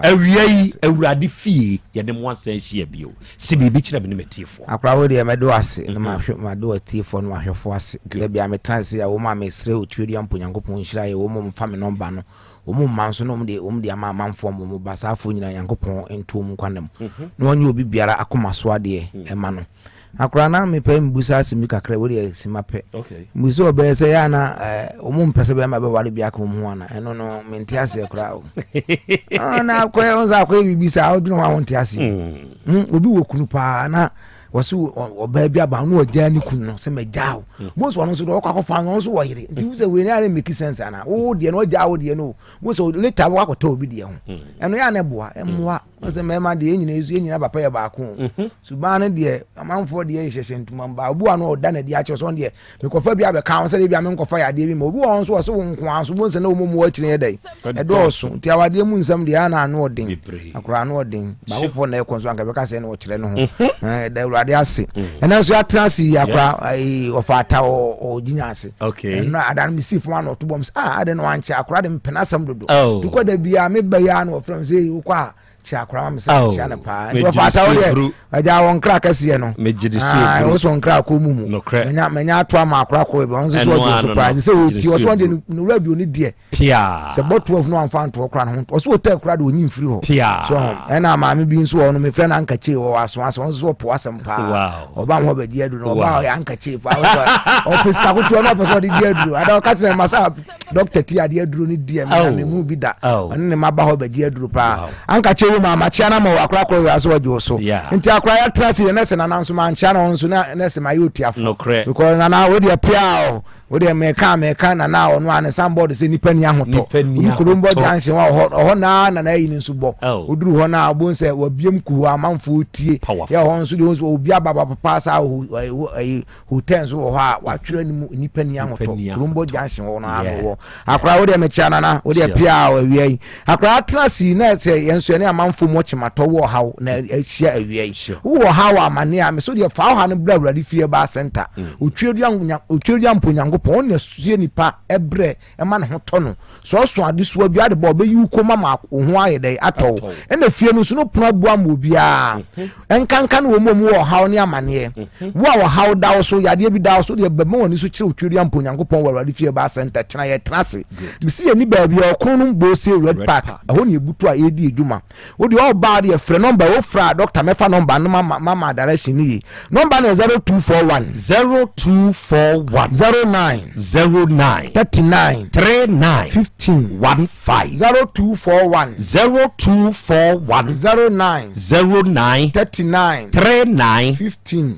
awiai Awurade fie ye de mo asan hia bio se bibi kire me ne metifo akra wo de me do ase na ma do atifo no ahwefo ase da bia me transe ya wo ma me sre otwiri ampo Nyankopɔn nhira ye wo mo mfa me number no wo mo manso no wo de ama manfo mo basafo nyina Nyankopɔn entum kwanam no wonye obi biara akoma so ade e ma no akora na me pɛ mbusa asemi kakra wo de asima pɛ okay mbusa obe se ya na omu mpese be ma be wale bia ka mu ana eno no menti ase kra o na akwa onza akwa bibisa odunu wa wonti ase obi wo kunu pa na wasu oba bia ba no ogya ni kunu no se megyawo mo so no so do kwa fa no so wo yire nti wo se we na make sense ana wo de no ogya wo de no wo so later wo akota obi de ho eno ya na boa emwa se mema de enyina ezu enyina papa ya ba ko suba ne de amanfo de yehye ntuma ba obu ano oda na de ache so de me kofa bia be ka se de bia me kofa ya de bi ma obi won so wo nko anso bo se na omo mo akire dai edoso nti awade mu nsam de ana ano odin akora ano odin ba wo fo na e konso anka be ka se na wo kire no ho da ade ase ena so atrasi akora ofata o ginya ase na adan mi si fo ano to bom ade no anche akora de mpena sam dodo diko da bia me ba ya no from say kwa chakra ma se chana pa ndo fata wo aja won kra kase no mejidisi wo so nkra ko mumu menya ato ama akra ko be onzo so do surprise se wo ti wo so de no radio ni de pia se bot 12 no amfa nto kra no wo so tek kra de onyin free ho so ena ma me bi nso wo no me frɛ na ankache wo aso aso so po asem pa oba ho be die du no oba ya ankache pa o piska ko to no person de die du ada ka tire masa doctor ti ade duro ni die me mu bi da ne ma ba ho be die duro pa ankache ma chiana ma akra ko ya so wajo so nti akra ya trasi ne se na nanso ma chiana onso na se ma yotiafo because na wo de pia wo de meka na ono an somebody se nipa ni ahoto kurumbo de anhye wa ho na yi ni nso bo oduru ho na abon se wa biem ku amanfo tie ya ho nso de nso obi ababa papa sa hotel nso ho a wa twere ni nipa ni ahoto kurumbo de anhye wo na ano akra wo de me chiana na wo de pia wa wiai akra trasi na se yenso ne amanfo mo chimato wo haw na ahia awiai wo haw amane a me so de fa ha no bra fie ba center otwedu amponyango pon na sue nipa ebre e ma ne ho to no so ade so bia de bo be yi ko mama ho ayedai ato e na fie no so no pona bua mo bia enkanka no wo wo haw ne amane wo haw dawo so yade bi dawo so de be mo ni so kire otwedu amponyango pon wo fie ba center kina ye trase me si ye ni ba bia okon no bo se red park aho ne ebutu a edi eduma wo de all bad ye frɛ number wo fra doctor mefa number no mama direction ni number na 0241 09 39 15 0241 09 39 15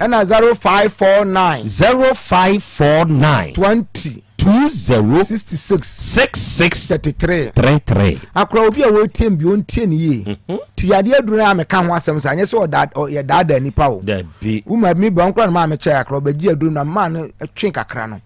and 0549 20 66 akra obi a wo tiem bi on tie ne ye ti yade aduru na me ka ho asem sa anye se o ye da nipa o wo ma mi ba nkra na ma me che akra obaji aduru na ma no twen kakra no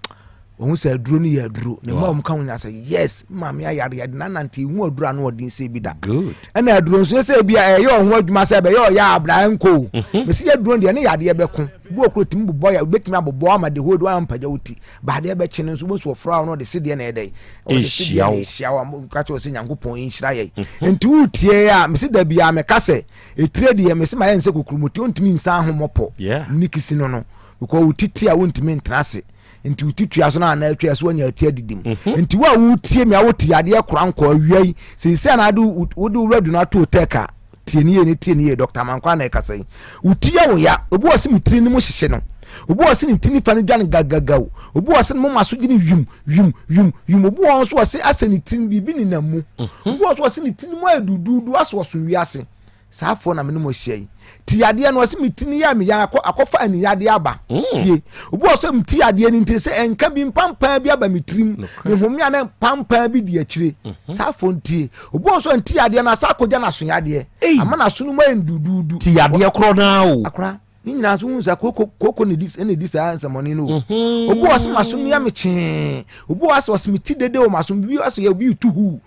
ohun se aduru ni ye aduru ne ma ka ho say yes ma me ayare yade na nanti hu aduru na odin se bi da good na aduru so se bia ye ho adwuma se be ye ya abra nko me se aduru de ne yade ye be ko bu okro tim bobo ya betimi abobo ama de hodo am paja wuti ba de be chene so bo so fra no de se de na edai o de se de ehia wa ka to se nyankopon inhira ye enti wutie ya me se da bia me kase etire de me se ma ye nse kokrumuti ontimi nsa ahomopo nikisi no because wutiti a wontimi ntrase enti utitu aso na atwa aso nya atia didim enti wa wutie me a woti ade koranko awiai se na adu wodi wuradu na to teka tienie Dr. Mankwa na ekasai utia wo ya obu wase mitiri ni mo hyehye no obu wase ni tini fa ni dwan gagagaw obu wase mo maso gini yum obu won so wase ase ni tini bibi ni namu obu wase ni tini mo edududu aso so wiase saafo na me no mo hyei ti yade no wase mitini ya me ya akofa ani yade aba tie obu wase mti yade ni nti se enka bi mpampa bi aba mitirim me homia na pampa bi di akire saafo ntie obu wase nti yade na sa akogya na so yade ama na so no mo endududu ti yade kro na o akra ni nyina so unsa koko ni dis answer money no obu wase maso no ya meche obu wase miti dede o maso bi wase ya bi tu hu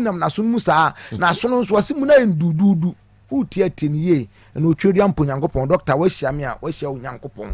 nam na so musa na so no so wase mu na endududu utie tiniye na otweri amponyankopon doctor wahia me a wahia onyankopon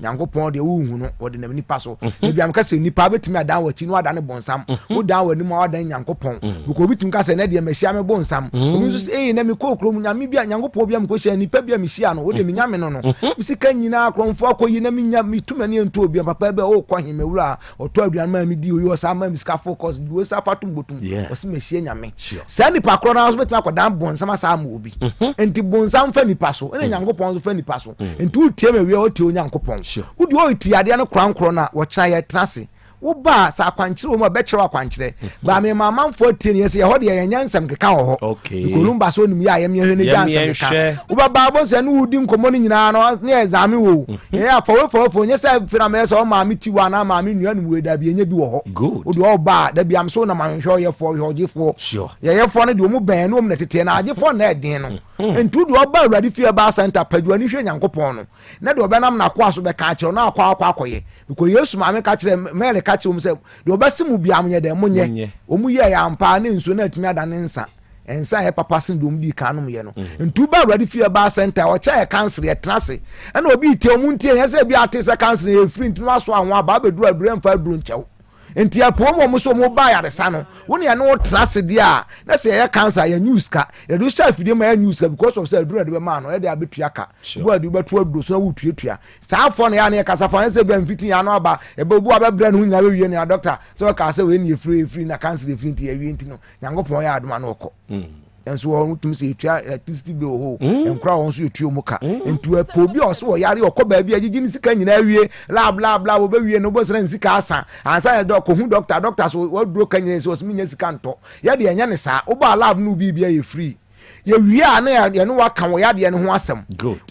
nyankopon de wo hu no wo de nam nipa so e bia mka se nipa betimi adan wachi no adan bonsam wo dan wani ma adan nyankopon buko bitimi ka se na de mehia me bonsam obi so se na me kokro mu nyame bia nyankopon bia mko hia nipa bia mehia no wo de me nyame no no bisika nyina akromfo akoyi na me nya mituma ne ento obi papa bia wo kwa hime wura oto aduan ma me di oyo sa ma miska focus wo sa fatum botum wo se mehia nyame sa nipa kro na so betimi akodan bonsam asa ma obi enti bonsam fa nipa nipa so ene nyankopon so fa nipa so enti utie me wie o tie onyankopon wodi o tie ade no krankro na wo kira ye trase wo ba sa akwankyere wo ma be kire akwankyere ba me mamanfo tie ne ye ho de ye nyansam keka wo ho kolumba so nim ya ye me hwe ne nyansam keka wo ba ba bo se no wudi nkomo ni nyina no ne exam wo ye afo nye se fira me se o ma me ti wa na ma me nua nim we da bi enye bi wo ho wo do o ba da bi am so na man hwe ye fo hojefo ye fo ne de o mu ben no na tete na agefo na edin no entu do o ba awurade fie ba center paduani hwe nyankopon no na de o benam na kwa so be ka kire na akwa akoye because yesu ma me ka kire mele ka kire se de obasimu bia munye de munye omu ye ya ampa ne nso na atumi ada ne ensa he papa sin dom di kanum ye no ntu ba awurade fie ba center o cha ye cancer ye trase e na obi tie omu ntie ye se bia te se cancer ye free ntu aso anwo aba be duru aduru emfa duru nchew enti apom mo so mo ba ya de sa no woni ya no trase dia na se ye cancer ye news ka ye do sha fidie ma ye news ka because of say aduru de be ma no ye de abetua ka bo adu betu aduru so na wutuatua sa afo na ya na kasa fa se bia mfiti ya no aba e be bu abebra no nya be wie na doctor so ka se we ni free na cancer free nti ye wie nti no nyankopon ya aduma no ko enso won tumi se etua electricity bill ho enkura won so etuo mu ka entu epo bi o so yare okoba bi agigi ni sika nyina awie bla bla wo be wie no bo sra sika asa ansa ya doc hu doctor so wo duro ka nyina so so minya sika nto ya de enya ne sa wo ba lab no bi ye free ye wie ana ya no waka wo ya de ne ho asem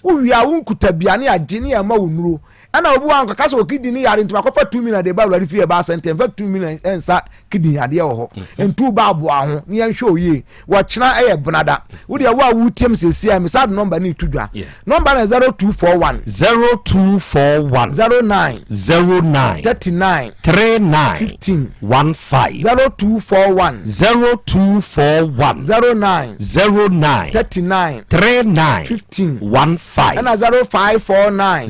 wo wie a wo nkuta bia ne age ne ya ma wo nuro ana obu an kaka so kidney ni yare ntuma kofa 2 million de ba wura fie ba sente fa 2 million ensa kidney yade wo ho entu ba abo aho ne yan hwe oye wo kina eye bunada wo de wo a wutiem sesi am sad number ni tudwa number na 0241 09 39 15 0241 09 39 15 ana 0549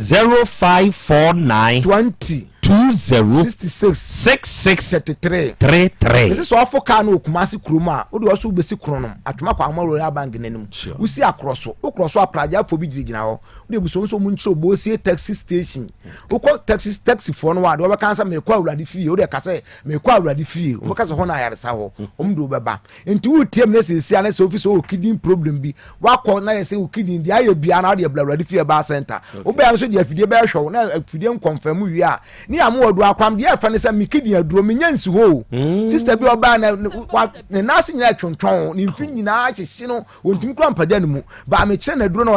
20 66 this is so ka na okumasi kroma o de so besi kronom atuma kwa amaro ya bank nanim usi akroso ukroso apraja fo bi gina ho o de buso so mu nchiro bo si taxi station uko taxi for no wa de obeka me kwa awurade fie o de ka se me kwa awurade fie o ka se ho na yaresa ho o mdo beba enti utiem na se sia na se office o kidney problem bi wakọ na se o kidney dia ye bia na de awurade fie ba center o be so de afidie be hwo na afidie confirm wi a ni amodu akwam de afa ne se mikidi aduro menyansi ho sister bi oba na ne nasi nyina twonton ni mfi nyina akyehye no ontimi kura mpaja ne mu ba me kire na aduro no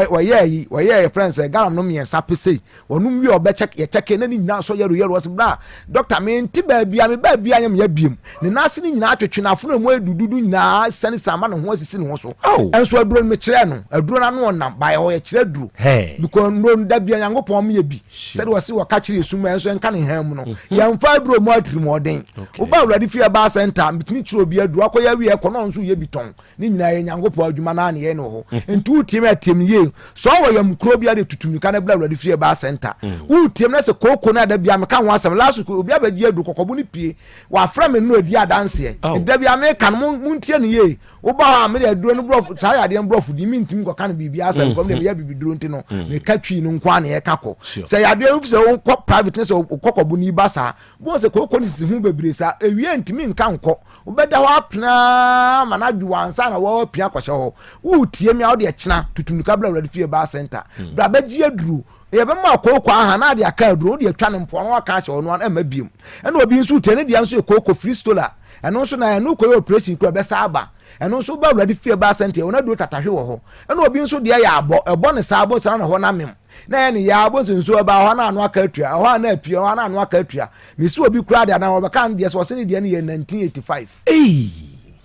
waye friends garam no miensa pese wonum wi oba check na ni nyina so yero was bra doctor me nti ba bia me ba bia nyam ya biem ne nasi ni nyina atwetwe na afuna mu edududu nyina sane sama ne ho asisi ne ho so enso aduro me kire no aduro na no onam ba ye kire aduro because no da bia nyankopon me ye bi se de wose waka kire esum enso enka ne ham no yamfa aduro mu atiri moden oba awurade fie ba center mitini kire obi aduro akoya wi e kono nso ye biton ni nyina ye nyankopon adwuma na ne ye no ho enti utiem atem ye so wo yam Krobea de tutumika na bla awurade fie ba center utiem na se koko na da bia me ka ho asem last ko obi abagi adu kokobo ni pie wa fra me no adi adanse da bia me kan mu ntie ne ye oba ha me de aduro no blof sa ya de blof di mintim ko kan bibia asem ko me ya bibiduro nti no me ka twi no nkwa na ye kako se ya de ofise won ko private ne se kokobo ni basa bo se koko ni si hu bebre sa ewie ntimi nka nko obeda ho apna manadu ansa na wo pia kwahye ho utie me awde kina tutumika bla awurade fie ba center bra bagi aduru ye be ma koko aha na de aka aduru de atwa ne mpo no aka hye no an mabiem ena obi nso utene de anso koko free stola eno nso na eno koyo operation ko be sa aba eno nso ba awurade fie ba center ona duro tatahwe wo ho ena obi nso de ya abo ne sa abo sa na ho na mem na ne ya abo nso ba ho na anu aka atua ho na apie ho na anu aka atua misi obi kura de na obeka de so se ne de ne 1985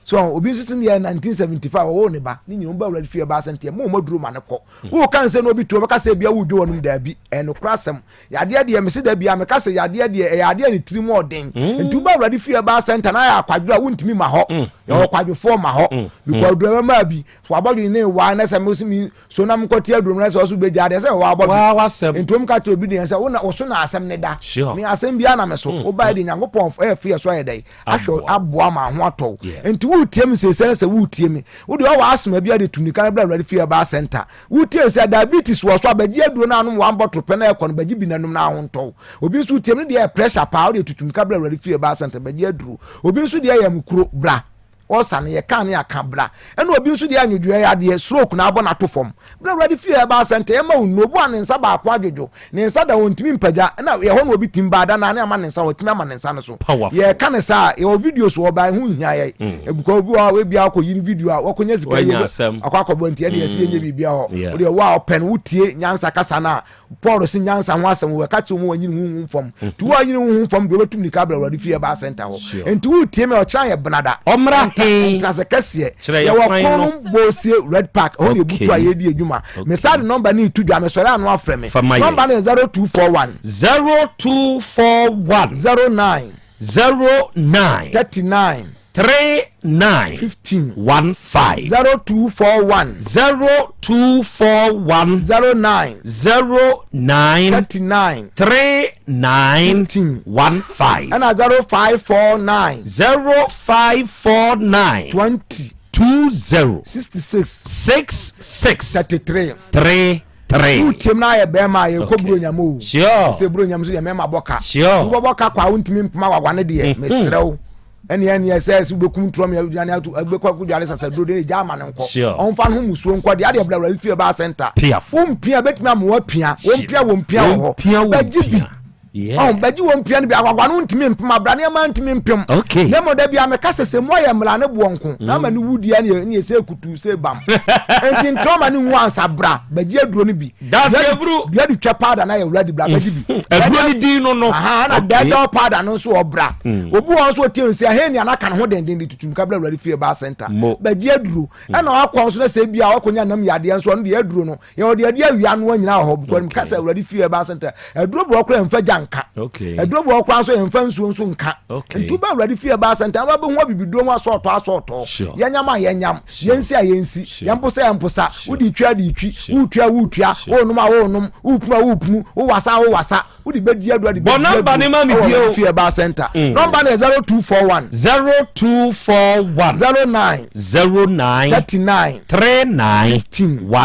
so obi nso tin de 1975 wo ne ba ni nyom ba awurade fie ba sente mo maduro ma ne ko wo kan se no obi to obeka se bia wo dwo wonum da bi eno krasem yade de mesi da bia me ka se yade ne trim oden ntu ba awurade fie ba sente na ya kwadwo a wontimi ma ho ya kwadwo fo ma ho because do ma bi so abodu ne wa na se mi so na mkoti aduro na se so be jade se wa abodu wa wasem ntu mka to obi de se wo na wo so na asem ne da mi asem bia na me so wo ba de nyankopon fie so ayedai ahwo aboa ma ho ato ntu utiem se utiem wo de wa asema bia de tumika bla awurade fie ba center utie se diabetes wo so abagi aduro na anu 1 bottle pe na ekon bagi bi nanum na ho nto obi nso utiem ne de pressure pa wo de tumika bla awurade fie ba center bagi aduro obi nso de yam kuro bla osan ye kan ya kabra ena obi nso de anwudwe ya de stroke na abo na to fom bra ready fear Yaw Asante e ma unno bu anensa ba akwa dwodwo ne nsa da wontimi mpaja na ye ho na obi timba da na ne ama nensa wotimi ama nensa no so ye kan sa ye videos wo ba hu hia ye ebuko obi wa we bia akoyi video a wakonya sika ye akwa akọbọ ntie de yesi enye bibia ho o de wa open wutie nyansa kasa na Paul si nyansa ho asem we ka che mu wanyi hu mfom tu wanyi hu mfom do betum ni kabla ready fear Yaw Asante ho enti wutie me o chan ye benada omra transekese ye wo kono bosie red park o de butu aye di edwuma me sad number ni tu dwa me sore anu afre me number na 0241 09 39 39 15 15 0241 09 39 15 and 0549 20 66 33 utem na ye be ma ye ko bro nyamo se bro nyamo so ye mema boka du boka kwa untimi mpama wagwane de mesrew ene ss bekum trom ya dwane atu bekwa kudwale sasa do de jama ne nko onfa no musuo nko de ade bla Yaw Asante pia betimi amwa pia wo bajibi baji wo mpia ne bi agwagwa no ntimi mpama bra ne ma ntimi mpem ne mo da bia me kasese mo ye mla ne buonko na ma ne wudia ne se kutu se bam enti ntroma ne nwa ansa bra baji aduro ne bi dasebru dia di twa pada na ye wuradi bra baji bi aduro ne din no na da pada no so obra obu won so tie nsi ahe ne anaka ne ho denden di tutum kabla Yaw Asante baji aduro e na akwa so na se bia wakonya nam yade nso no de aduro no ye ode ade awia no anyina ho bu ko kasa Yaw Asante aduro bo okra mfa eduro bo kwa so emfa nsuo nso nka ntuba Yaw Asante aba be ho bibido ho asoto yanyama yanyam yensi ayensi yamposa udi twa di twi wutua wonum upuma wasa udi bedi adu adi bon number ne ma mi bio Yaw Asante number na 0241 09 39 15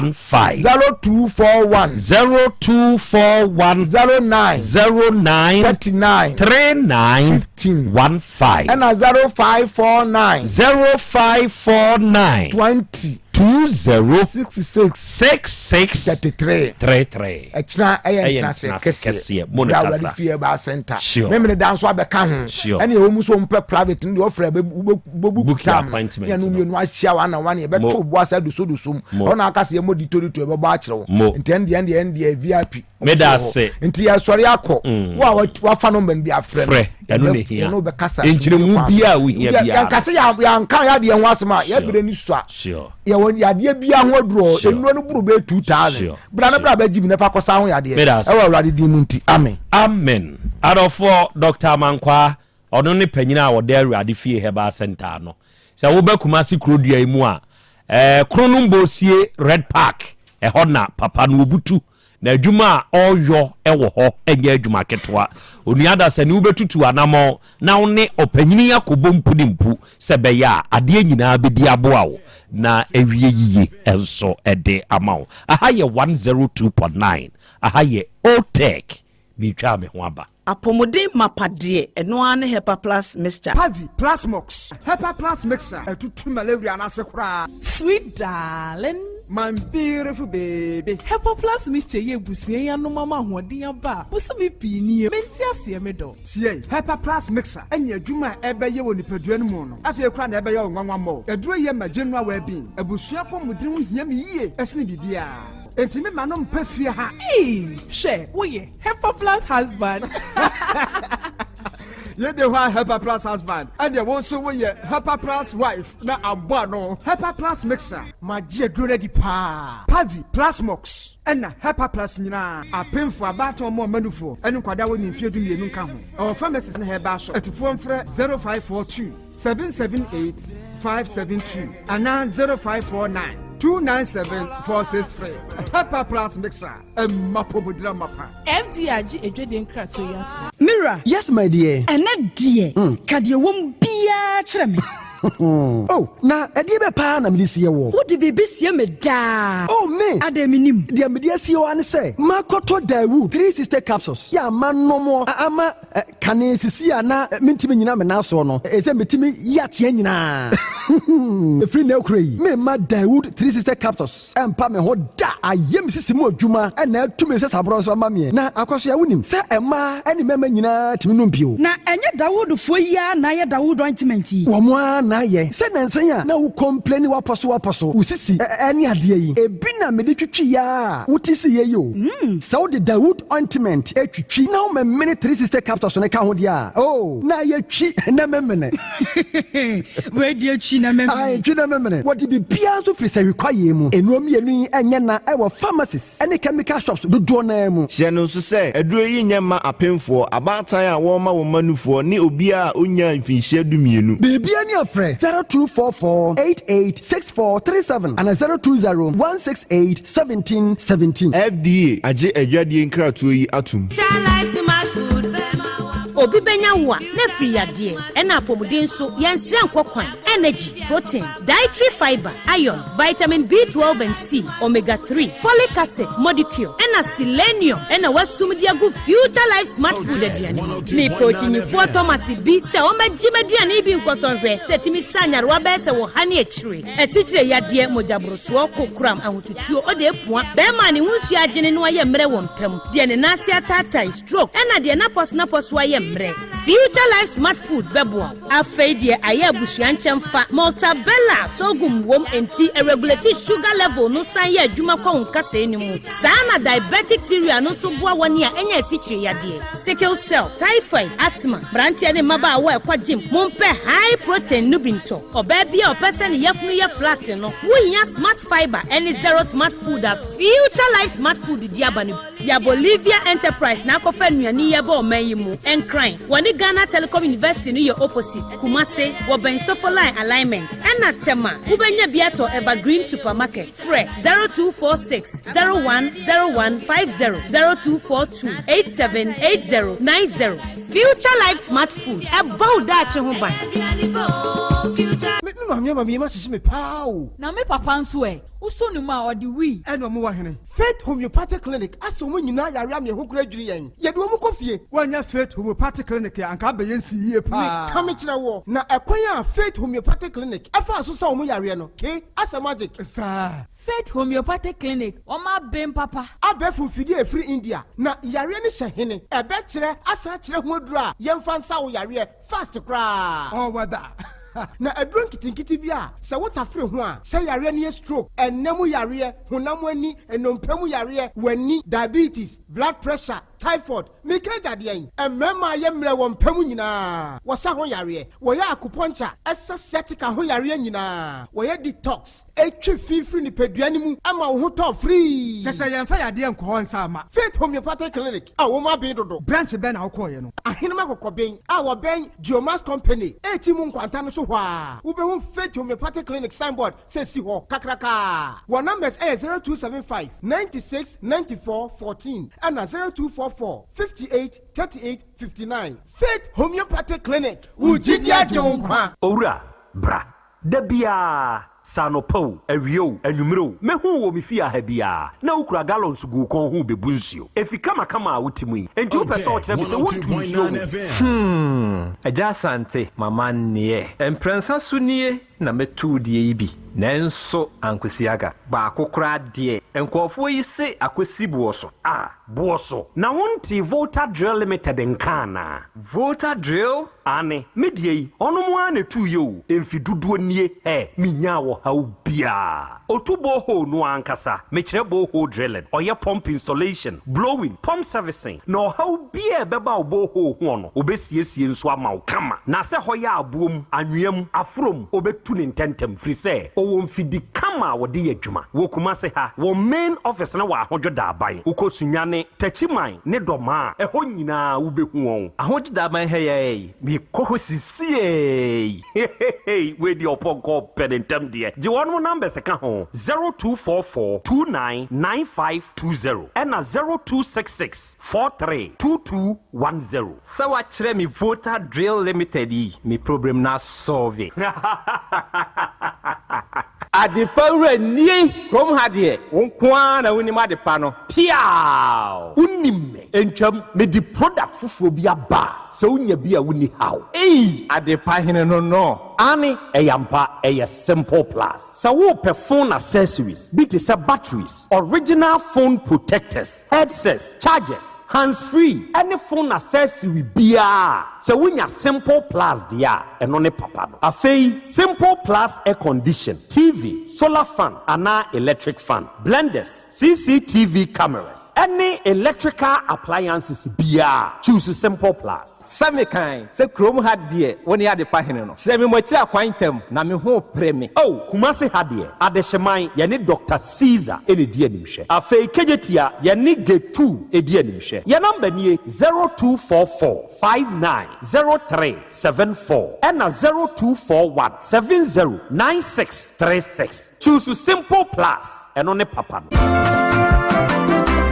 09 39 15 and 0549 20 66 33 echna entrance kese Yaw Asante memene danso abeka ho ene o muso mpe private ndi ofre bobu kam ya no mienu ahia wana ye beto bo asa do so ona akase ye moditori to ebe bo akyerewo enti VIP medase enti ya sori akọ wa fa no ben bi afre no ne hia no be kasa enkyire mu bia wo hia bia ya kase ya nka ya de ho asema ya bere ni so ya won ya de bia ho duro enu no buru be 2000 bra na bra ba jibi na fa kosa ho ya de e wa awurade di mu nti amen adofo Dr. Mankwa ono ne panyina a wode awurade fie Yaw Asante no se wo ba kuma si krodua mu a kronumbo sie red park hona papa no obutu na adwuma oyo ewo ho enye adwuma ketwa onuada se ne ubetutu anamo na wone opanyini yakobo mpu se be ya ade nyina bedi aboa wo na ewie yiye enso ede amawo aha ye 102.9 aha ye Otec bitwa me ho aba apomodin mapade eno ane Hepa Plus mixture Pavi Plus Mox Hepa Plus mixture etutu malaria na sekura sweet darling my beautiful baby Hepa Plus mixture ye busie ya no mama hoden aba buso bi pini menti ase me do tie Hepa Plus mixture enya adwuma ebeye wo nipadua no mu no afie kura na ebeye wo nwanwa mo eduro ye magenua wa bi abusua pomodin ho hia me yie esne bibia enti me manom pafie ha she wo ye Hepa Plus husband ye de wa Hepa Plus husband and ye won so wo ye Hepa Plus wife na abo no Hepa Plus mixer magie duro di pa Pavi Plus Mox ena Hepa Plus nyina apemfo abato mo manufo enu kwada wo ni fie du mienu nka ho our pharmacies na heba so etufo mfre 0542 778 572 ana 0549 297-463. Hepa Plus mixer. Mapobudra mapa. FDRG edweden krato ya. Mira. Yes, my dear. Ene die. Kadie wom bia kyerɛ me. Oh, na edie be pa na me sie wo. Wo de bebe sie me da. Oh me. Adaminim. De me die sie wo ane say. Makoto Dawu 360 capsules. Ya manomo ama kane sisi ana mentimi nyina me na so no. Ese metimi ya tie nyina. Free now cray. Me ma Dawood 3 sister capsules. Empa me ho da. Ayem sisi mu adwuma. Na tu me se sabro so mamie. Na akwaso ya wonim. Se ema eni mema nyina timi no mpio. Na enye Dawood fo ya na ye Dawood ointment yi. Wo mo na ye. Se nansan ya na wo complain waposo. Usisi eni ade yi. Ebi na me de twitwi ya. Wotisi ye yo. So the Dawood ointment etwitwi na wo me 3 sister capsules ne ka ho dia. Oh, na ye twi na memene. We dey twi na memene. Ai twi na memene. What be bia so free say require mu. Enuom yenu enye na e wo pharmacies any chemical shops do do na mu. Hye no so say eduro yi nyema apemfo abatan a wo ma wo manufo ni obi a onya mfinhye dumienu. Bebia ni afre 0244886437 and 0201681717. FDA age adwadie nkratoyi atum. Obi benya wa na free yade e na apomuden so yenhire nkokwan energy protein dietary fiber iron vitamin B12 and C omega 3 folic acid molecule and selenium and wasum dia go future life smart food aduane me protein fo Thomas bi se o magime aduane bi nkosonhwe setimi sanyare wa be se wo hane akire esichire yade mojabroso kokram ahotutuo o de epua be ma ne hunsu agene no aye mre wo mpam de ne nase atata stroke and de na pos wa ye future life smart food beboa afeidie aye busuan chemfa multabella sogum wom enti regulate sugar level no san ye adwuma kwa nkasa enimu sana diabetic theory no so boa woni a enya sichire yade sickle cell typhoid asthma branche ne maba awa kwa gym mompe high protein nubinto oba bia opesen yefunu ye flat no wunya smart fiber any zero smart food a future life smart food diabani ya Bolivia enterprise na kofa nuani ye ba o mayimu crying. Wani Ghana Telecom University ni your opposite. Kumase, waben sofoline alignment. Ena tema, ubenya biato Evergreen Supermarket. Fre 0246 010150 0242 878090. Future Life Smart Food. About that huban. Mami ma sisi me pao. Na me papa nso e. Uso nu ma odi wi. Eno mo wa hene. Faith Homeopathic Clinic aso mo nyina yare am ye ho kura dwiri yen. Ye de wo mo kofie. Wanya Faith Homeopathic Clinic ya anka be yensi yie pa. Me kame kire wo. Na ekwan a Faith Homeopathic Clinic afa aso sa wo mo yare no. Ke asa magic. Sa Faith Homeopathic Clinic oma bem papa abefu fidi e free India na yare ni hye ebe kire asa kire ho adura yemfa nsa wo yare fast kra oh wada na adron kitinkiti bia se wotafre ho a se yare ni stroke enemu yare honam ani enompemu yare wani diabetes blood pressure typhoid mikeja de yen emema ye mre wo mpemu nyina wo sa ho yare wo ya acupuncture aesthetic ho yare nyina wo ya detox etwi fifri ni peduani mu ama wo ho to free sese yemfa yade enko nsa ama Faith Homeopathic Clinic a wo ma bin dodo branch be na wo koye no ahenema kokoben a wo ben Geomas Company etimu nkwanta no so hwa wo be hu Faith Homeopathic Clinic signboard se si ho kakraka wo numbers 0275 96 94 14 and 0244 58 38 59 Faith Homeopathic Clinic Ujidia Jonkwa Owura bra dabia sanopo awio anwumro mehu wo mefia ha bia na ukura gallons gu kon hu bebunsuo efika makama wutimu enti wo pese o kire bi se wotunsuo Yaw Asante mama nie emprensa sunie na metu die ibi nanso ankosiaga ba akokra de enkofo yi se akosi buoso buoso na wonti Volta Drill Limited nkana Volta Drill ane medie yi ono mo ane tu yo emfiduduo nie minya wo hawo bia otubo ho no ankasa mekire bo ho drilling oye pump installation blowing pump servicing no hawo bia beba obo ho ho no obesiesie nso ama wo kama na se hoya abuom anwem afrom obetu ne ntentem free se owo mfidi kama wode yadwuma wo kuma se ha wo main office na wa ahodwoda aban ukosunyane tachiman ne doma eho nyina wo behu won ahodwoda aban heye mi kohosisie we di oponko penentem de je wonu number se ka ho 0244299520 and 0266432210 so wa kire mi Volta Drill Limited yi mi problem na solve Adipawre ni kom hade wonkwa na woni madepa no piao unimme entwam me di product fufuo bi aba se wonya bi a woni haw adepa hene no Ani eyampa eye Simple Plus. So wo pe phone accessories, be it batteries, original phone protectors, headsets, chargers, hands-free, any phone accessory biya. So when you Simple Plus dia, and on papa no. Afei Simple Plus air condition, TV, solar fan, ana electric fan, blenders, CCTV cameras, any electrical appliances biya. Choose Simple Plus. Same kind, se Chrome had dear when he had the pahino. No. Say me motia quantum, na me ho premi. Oh, Kumasi Hadie, Adeshamai, yani Dr. Caesar, any dear nimshe. Afei Kejetia, yani get 2, a dear nimshe. Your number ni 0244 590374 and a 0241 709636. Choose Simple Plus and on a papa.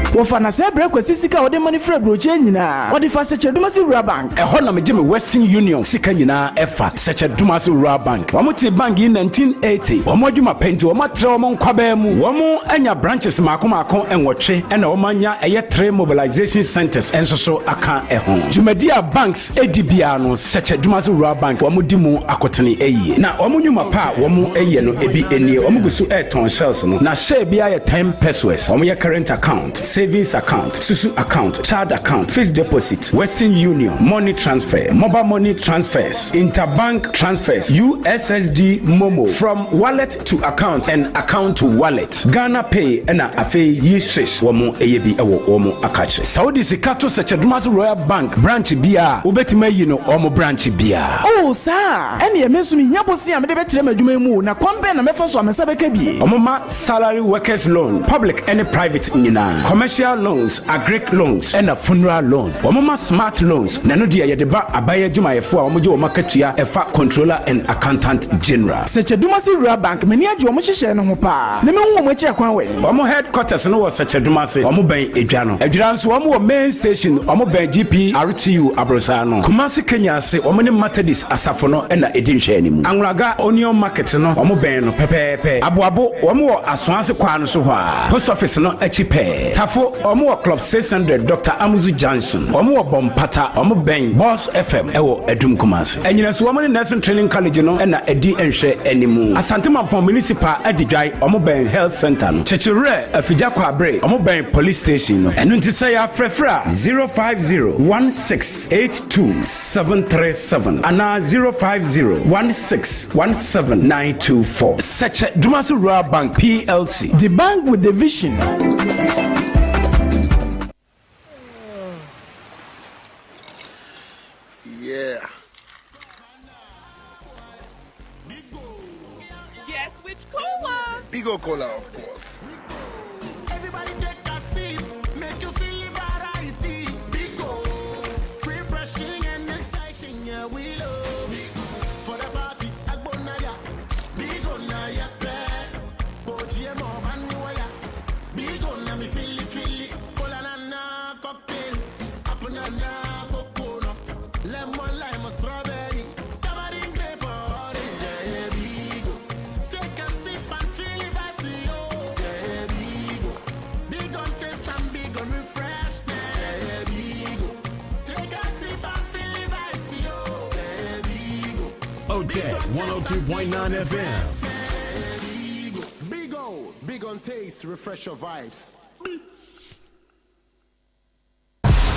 Wofana se break kwesi sika ode money free broche nyina ode fa seche dumasi rural bank ho na me Western Union sika nyina efa seche dumasi rural bank wo ti bank in 1980 wo modwuma penti wo matre wo nkwaba mu wo anya branches mako enwotwe na wo manya eye 3 mobilization centers enso aka ho jumadia banks edibia no seche dumasi rural bank wo di mu akotene eyi na wo nyuma pa wo eye no ebi enie wo gusu airton shells no na share bia ye 10 pesos wo ye current account, savings account, susu account, child account, fixed deposit, Western Union, money transfer, mobile money transfers, interbank transfers, USSD Momo, from wallet to account and account to wallet, Ghana Pay, and Afe Yishish, Womo Eyebi Ewo Womo Akache. Saudi Sikato such a Dumas Royal Bank branch Bia, Ubetime Omo branch Bia. Oh, sir, any mesumi yabosi am de betre madwuma na kwambe na mefoso amesabeka bi. Omoma salary workers loan, public and private nina. Commercial loans, agric loans, and a funeral loan. Omoma smart loans, nano dia yedeba abaye juma yefo a omoje omakatua efa controller and accountant general. Seche Dumasi Rural Bank meni aje omo hyehyɛ no ho pa. Ne me hu omo kire kwan we. Omo headquarters no was Seche Dumasi, omo ben edwa no. Edwa nso omo main station, omo ben GP RTU Abrosa no. Kumasi Kenya ase omo ne Methodist asafo no na edi nhwe ni mu. Anwuraga onion market no omo ben no pepepe. Aboabo omo wo asoase kwa no so ho a. Post office no echipe. Tafo omo club 600 Dr. Amuzu Johnson. Omo bompata omo ben Boss FM ewo Edum Kumasi. Enyina so omo ne nursing training college no na edi nhwe animu. Asante Mampong municipal edijai omo ben health center no. Chechire afija kwa abre omo ben police station no. Enu nti say afrefra 05016827737 ana 05016179924. Such Dumasi Rural Bank PLC. The bank with the vision. Yeah. Guess which cola? Bigo Cola, of course. Everybody take a seat, make you feel the variety. Bigo, refreshing and exciting, yeah, we love Bigo. For the party, Agbonaya, Bigo Naya, Bojiemo, Manuaya, Bigo Nami, Philly, Cola Nana, cocktail, Apunana, coconut, lemon, lime, strawberry, tamarind, grape, orange, yeah, Bigo. Take a sip and feel the vibes, yo. Yeah, Bigo. Big on taste and big on refreshment. Yeah, Bigo. Take a sip and feel the vibes, yo. Yeah, Bigo. Otec 1029 FM. Bigo. Big on taste, refresh your vibes.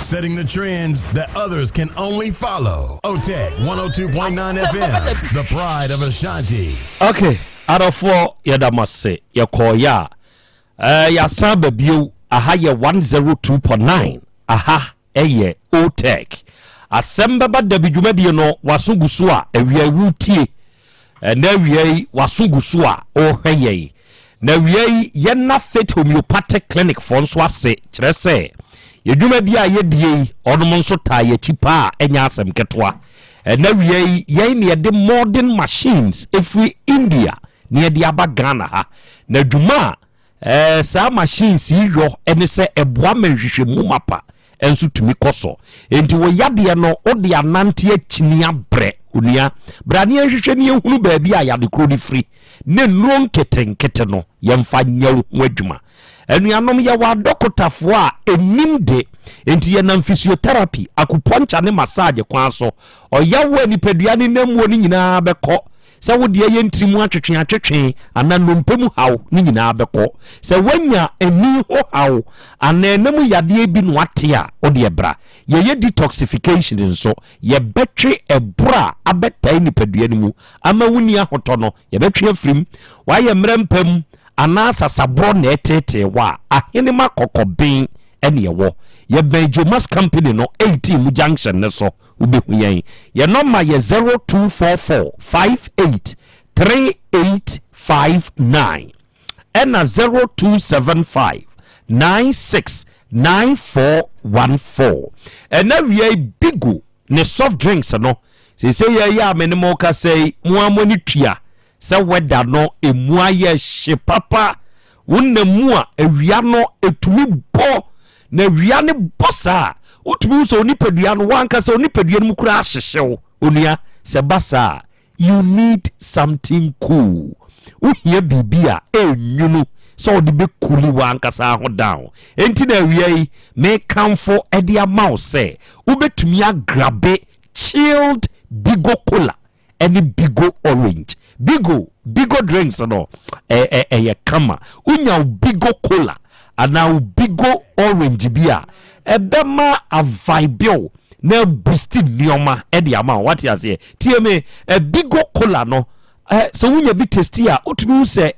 Setting the trends that others can only follow. Otec 102.9 FM, the pride of Ashanti. Okay, arofo yadamase yakoya Yaw Beba aha ye 102.9 aha eye Otec Asem Beba Dabi dwumadie no wasungusu a awia wutie na awia wasungusu a ohweye na awia ye na fit homeopathic clinic for nso ase kire se yedwumadi a yedie onom nso ta ye chipa enya asem ketwa na awia ye ne de modern machines every India ne de aba Ghana ha na dwuma sa machines yo ene se eboa manhwehwe mu mapa enso tumi koso enti wo yade no ode anante akini abre onua brane ahwehwe ne ehunu baabi a yade kro ni free ne nro nketenkete no yemfa nyawo ho adwuma anuanom ya wa dokotafo a enimde enti ye na physiotherapy akuponcha ne massage kwan so oyawo anipadua ne namuo ni nyina beko sɛ wo de ye ntrimu atwetwe ana nompemu haw ni nyina bɛkɔ sɛ wanya ani ho haw ana enemu yade bi no ate a wo de bra ye detoxification nso ye betwe ebra abetai nipadua ni mu ama wuni ahotɔ no ye betwe afrim wa ye mrempam ana sasabro na etete wa ahenema kokobin ene yewo ye Benjomas company no 18 mu junction ne so ubehu yen ye number ye 0244583859 ena 0275969414 ena wie bigo ne soft drinks no say ye ya menemo ka say muamoni tua se weda no emu aye hye papa wonna mu a awia no etumi bo na awia ne bossa utumi so onipadua no wanka se onipadua no mukura ahyehyew onua se basa you need something cool uhia bibia enwunu so de be cool wanka sa ho down enti na awia yi me kamfo e de amount say ubetumi agrabe chilled bigo cola any bigo orange bigo drinks no kama unya bigo cola ana bigo orange bia ebema a vibe na boost nioma e de ama what you say tie me bigo cola no so unya bi tasty a utumi se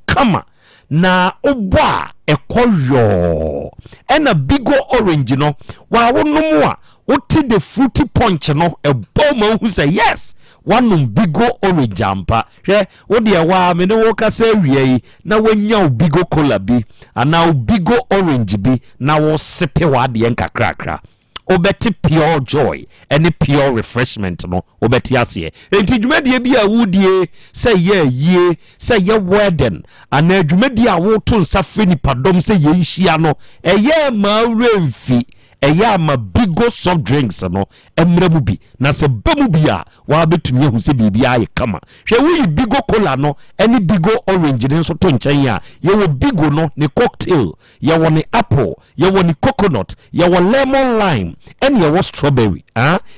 kama na obwa ekoyo ena bigo orange no wa wonomu a wote the fruity punch no eboma hu say yes one bigo orange ampa hwe wo de wa me ne wo ka say wiei na wanya bigo cola bi ana bigo orange bi na wo sepe wa de nkakrakra obeti pure joy any pure refreshment no obeti ase enti dwumade bi a wudie say ye say ye wedding ana dwumade a wo to nsa feni padom say ye nhia no eye ma remfi eya ma bigo soft drinks no emremu bi na se bemu bi a wa betumi ehu se bibia aye kama hwe wi bigo cola no any bigo orange ne so to nchen ya ye wo bigo no ne cocktail ye wo ne apple ye wo ne coconut ye wo lemon lime and ye wo strawberry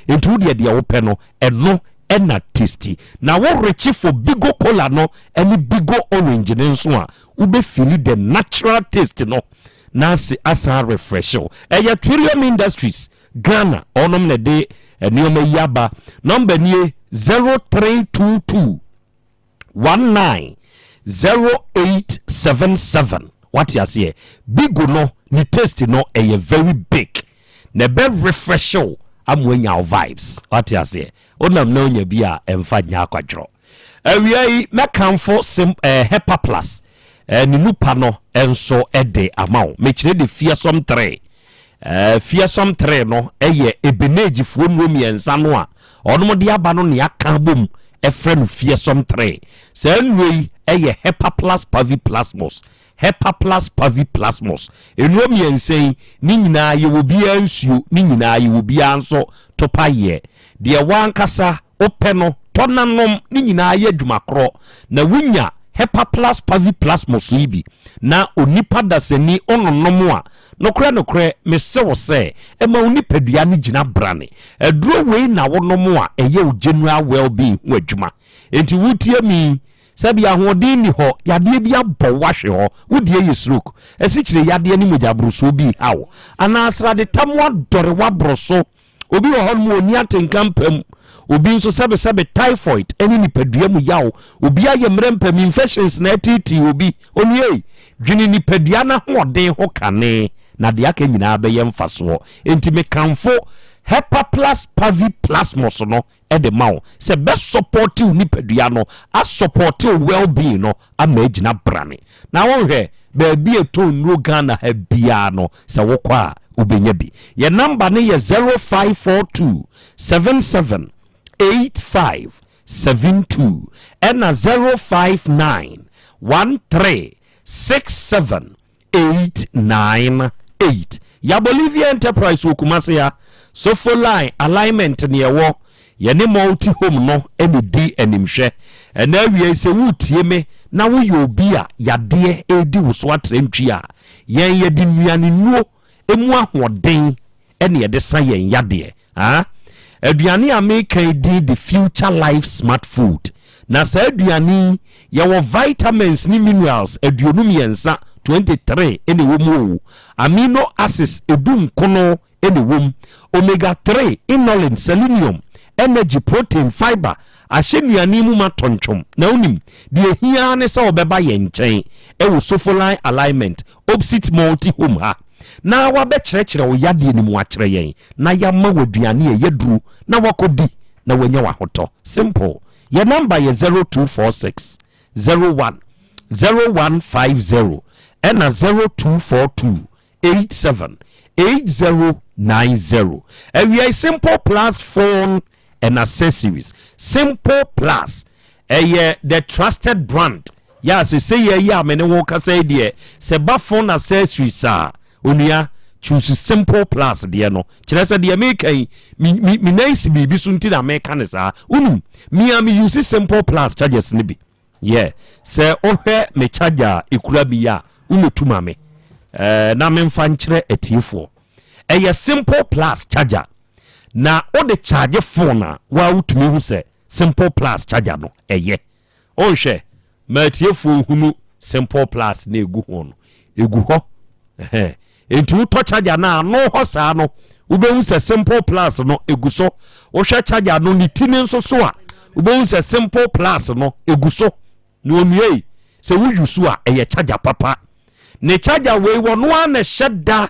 into de wo pe no eno ena tasty na wo rechi for bigo cola no any bigo orange ne so a ube feel the natural taste no Nancy asa refresho eya Trillium Industries Ghana onom ne de enioma yaba number nie 0322 190877 what you say bigo no ni taste no eye very big ne be refresho amwenya vibes what you say onam na onya bi a emfa nya akwadro awiai mekamfo Hepa Plus ni nupa no enso ede amao mechire de fearsome 3 no eye ebeneji fo nwom yensa no a onom de aba no ne aka bom efre no fearsome 3 se nwe eye Hepa Plus Pavi Plasmos Hepa Plus Pavi Plasmos enwom yensen ni nyina ye wo bia nsuo ni nyina ye wo bia nso topa ye de wankasa ope no tonanom ni nyina ye adwumakro na wunya Hepa Plus Pavi Plasmos ibi na onipa daseni ononom a nokre me se wo se ema onipadua ne gina brane aduro wei na wonom a eye o general well-being ho adwuma enti wutie mi sabi ahodin ni ho yade bia bɔ wahwe ho wodie ye stroke esikire yade ni mojabroso bi hawo ana asrade tamwa dore wabroso obi wo hon mu oni atenkampam obi nso sebe typhoid eni nipadua mu yawo obi aye mrempam infections na atiti obi onye dwene nipadua na hoden ho kane na de aka nyina be ye mfaso enti me kanfo Hepa Plus Pavi Plasmos no e de mawo se be support you nipadua no a support well-being no amagina brane na wonhwe be bia to nro Ghana ha bia no se wokwa ubenya bi ye number ne ye 0542 77 8572 and a 059 136788 ya Bolivia Enterprise Kumase ya Sofo line alignment ne yewo ye ne multi home no ene di animhwe na wie se wutie me na wo ye obi a yade edi wo so atrantwi a yen ye di nuane nuo emu ahoden ene ye de san yen yade aduane a make di the future life smart food na sa aduane yɛwɔ vitamins ni minerals aduonum yɛnsa 23 ene wom amino acids edum kono ene wom omega 3 inulin selenium energy protein fiber ahyenuane mu matontwom na unim de ehia ne sɛ obeba yɛ nkyɛn ɛwɔ sofoline alignment opposite multi home ha na wabɛkyerɛkyerɛ wo yade ni mu akyerɛ yɛn na yamma waduane a yɛduru na wakodi na wanya wahotɔ simple your number is 0246 01 0150 and 0242 87 8090. And we are Simple Plus phone and accessories. Simple Plus, the trusted brand. Yes, say yeah, many walkers say dear. Seba phone accessories, sir. Unia choose Simple Plus, dear no. Chesa dear make me nice be sunti na mechanics ah. Me use Simple Plus charges nibi. Yeah, say ohe me charger ikurabiya tuma me. Na memfa nkyerɛ atiefo ɛyɛ Simple Plus charger na o de charge phone a wa utumi hu sɛ Simple Plus charger no ɛyɛ ɔhwɛ ma atiefo hunu Simple Plus na egu ho no egu hɔ enti utɔ charger na no hɔ saa no wobɛhu sɛ Simple Plus no egu so wohwɛ charger no ne tini nso so a wobɛhu sɛ Simple Plus no egu so na onue sɛ wuyu so a ɛyɛ charger papa ne charger we wono ana hyeda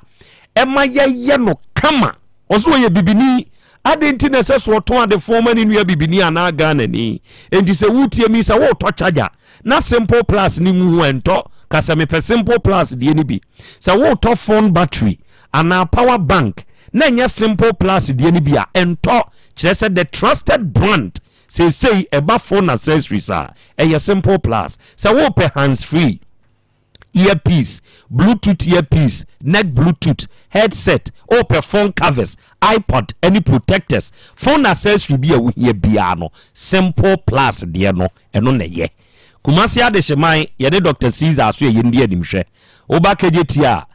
ema ye no kama oso ye bibini adenti na se so to ade forma ni nua bibini ana Ghana ni enti se wutie mi se wo to charger na Simple Plus ni mu ento ka se me pe Simple Plus de ni bi se wo to phone battery ana power bank na nya Simple Plus de ni bi a ento kire se the trusted brand say eba phone accessories a Simple Plus se wo pe hands free earpiece, Bluetooth earpiece, neck Bluetooth, headset, open phone covers, iPod, any protectors, phone accessory be a here biano, Simple Plus dear no, and on a ye. Kumasi ade shemai, yede Dr. Caesar so ye ndiye dimshe. Oba kejetia,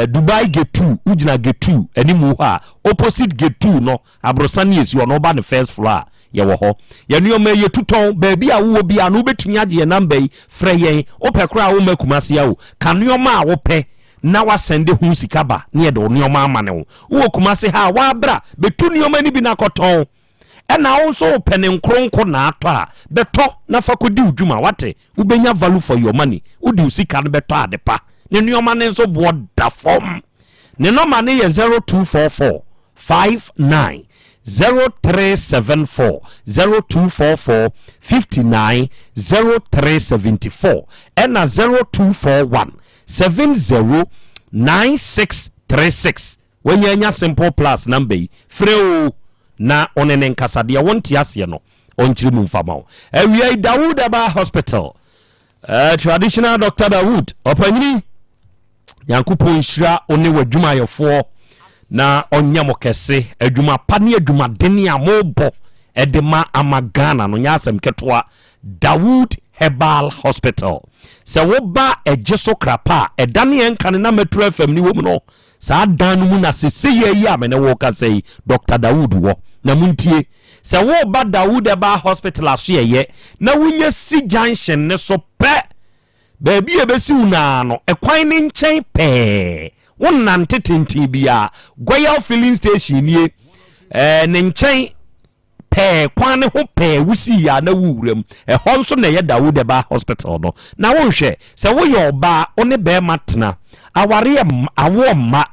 Dubai gate 2, Ujina gate 2, any muha, opposite gate 2 no, abrosani is you on over the first floor. Yawo ho ya nuoma ye tuton baabi a wo bi anu betumi age number frɛ yɛn opekra wo makumase ya wo ka nuoma a wo pɛ na wasende hu sikaba na ye de nuoma amane wo kumase ha wa bra betu nuoma ni bi na kɔtɔn ɛna wo so pɛ ne nkronko na atɔ a betɔ na fakodi udwuma wate wo benya value for your money wo di usika no betɔ adepa ne nuoma ne nso bo da form ne number ne ye 0244 59 0374 0244 59 0374 and 0241 70 9636 when you Simple Plus number free na onenen kasadia wonti ase no onchiri mu mfama we are Dawood Aba Hospital traditional Dr. Dawood opanyini yankopon hira one wadwuma yefo na onyamo kese adwuma pa ne adwuma deni amobo edema amagana no nyasem ketoa Dawood Herbal Hospital se wo ba ejeso krapa edane enkane na Metro FM ni wo mu no sa dan mu na sese ye a me ne wo ka sei Dr. Dawood wo na muntie se wo ba Dawood Herbal Hospital aso ye na wunye si junction ne so pe baabi e besi una no ekwan ne nkyɛn pe won nante tenti bia Goyal filling station nie ne nkyɛn pe kwan ne ho pe wusi ya na wuwuram ho nso na ye Dawood Aba Hospital no na wo hwɛ sɛ wo yɛ oba one be matena aware awo ma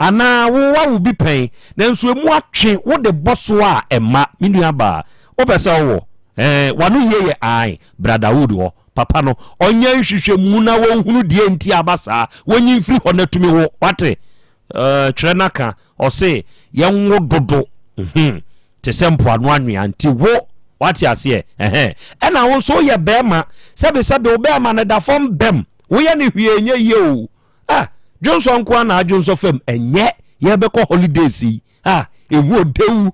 ana wo bi pen na nso emu atwe wo de boso a ema minua ba wo pese wo wanu ye ai brother Dawood wo papa no onya hwehwe mu na wo hunu die nti abasa wonyi mfiri ho na tumi wo wate trenaka o se ye nwo dodo te sempo anu anwea nti wo wate ase na wo so ye bema sebe wo bema na da fom bem wo ye ne hwie enye ye o Johnson kwa na Johnson fam enye ye be ko holidays yi ewu odewu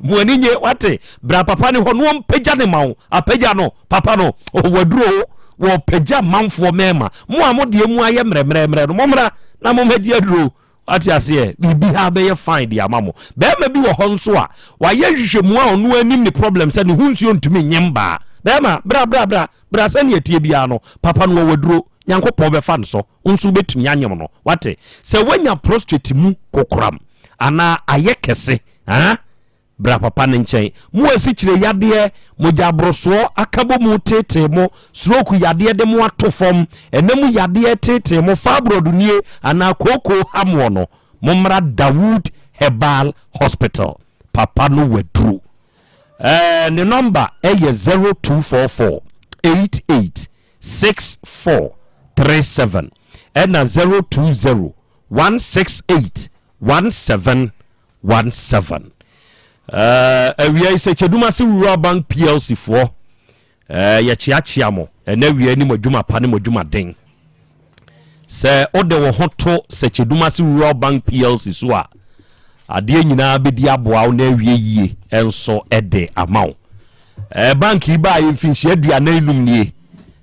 muani nye wate bra papa ni ho no mpagya ne mawo apagya no papa no waduro wo pagya manfo mema mo amode mu aye mremremre no momra na mo magi aduro ati ase bibi ha be fine dia mamo be ma bi wo ho nso a wa ye hwehwemu a ono anim ni problem se ne hunsuo ntumi nyemba be ma bra se ne etie bia no papa no waduro nyankopon be fa nso nso betumi anyem no wate se wanya prostrate mu kokram ana ayekese ha bra papa ne nchen mu asikyire yade moja broso akabo mu tete mo stroke yade de mu atofom enemu yade tete mo fabrodunie ana koko hamwo no momra Dawood Herbal Hospital papa no wedru the number is 0244 886437 and 020 168 1717 awia ise cheduma se rural bank plc for ya chiachia mo na awia ni modwuma pa ni modwuma den se ode wo hoto se cheduma se rural bank plc so a ade nyina bedi aboa na awia yie enso ede amaw bank iba yimfinhia aduana enum nie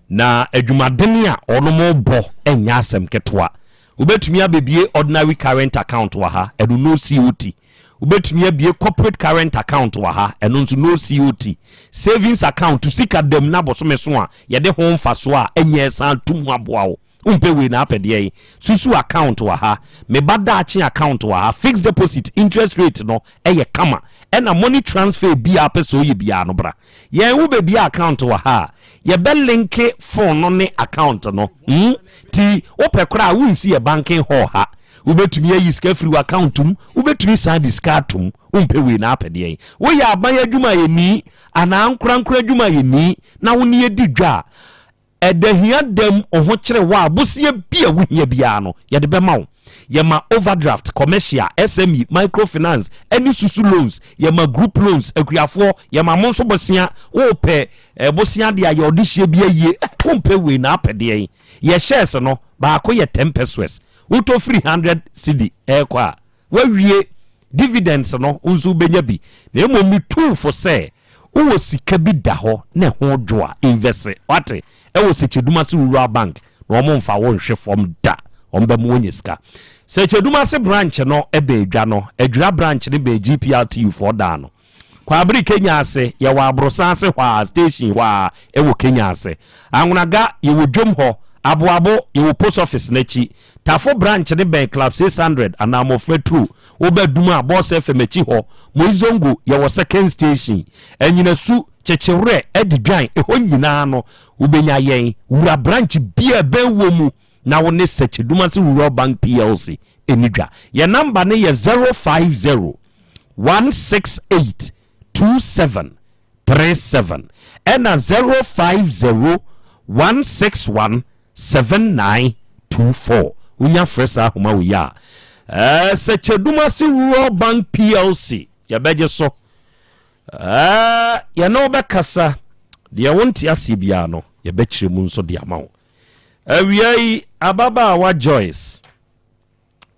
na adwumaden a ono mo bo enya asem ketwa ubetumi abebie ordinary current account wa ha edu no COT ubetumi abie corporate current account wa ha eno nso no COT savings account to sika dem na bosome so a ye de ho mfa so a enye san tum aboa wo umpe we na apede susu account wa ha me badachi account wa ha fixed deposit interest rate no eye kama ena money transfer bia peso ye bia no bra ye wo be bia account wa ha ye be link phone no ne account no ti opekra wunsi ye banking ho ha ubetumi ayi sika free account um ubetumi send sika tum umpe we na apede wo ya aban adwuma ye ni ana ankura adwuma ye ni na wo ne di dwa edahia dem oho kire wa bosie bia wo hia bia no ye de be ma wo ye ma overdraft commercial SME microfinance any susu loans ye ma group loans akuafo ye ma monso bosia wo pe bosia de aye odihie bia ye umpe we na apede ye shares no ba ko ye 10 pesos uto 300 cedi kwa wawie dividends no unzu benya bi na emomi tool for say wo sika bi da ho na ho dwoa invest wate wo secheduma se rural bank na omo mfa wo hwe form da omba mu onye sika secheduma se branch no ebe edwa no edwura branch ne be GPRTU for da no kwa abri Kenya ase ye wa abrosa ase kwa station wa ewo Kenya ase anwunaga ye wo dwom ho aboabo ye wo post office nachi tafo branch ne ben club 600 anamo fetru obeduma boss FM echi ho moizongo ye wo second station enyina su chechewre edidwan eho nyina no ubenya yen wura branch bia ben wo mu na wo ne secheduma se rural bank plc enidwa ye number ne ye 050 168 2737 and 050 161 7924 unya fresa homa wo ya secheduma se rural bank plc ya beje so ya no bekasa de wonti asibia no ya bekire mu nso de amawo awiai ababa wa Joyce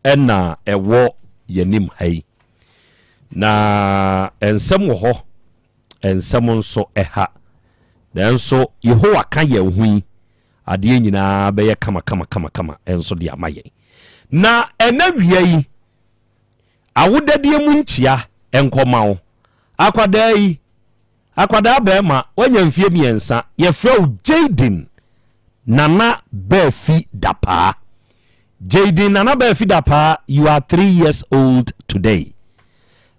ena ewo yanim hai na ensem wo ho ensem nso eha denso Yehowa ka ye hui ade nyina be ye kama enso de amaye na enawiai awudade mu ntia enkomawo akwada be ma wanya mfie miensa ye frɛ Jaden Nana Befi Dapa. Jaden Nana Befi Dapa, you are 3 years old today.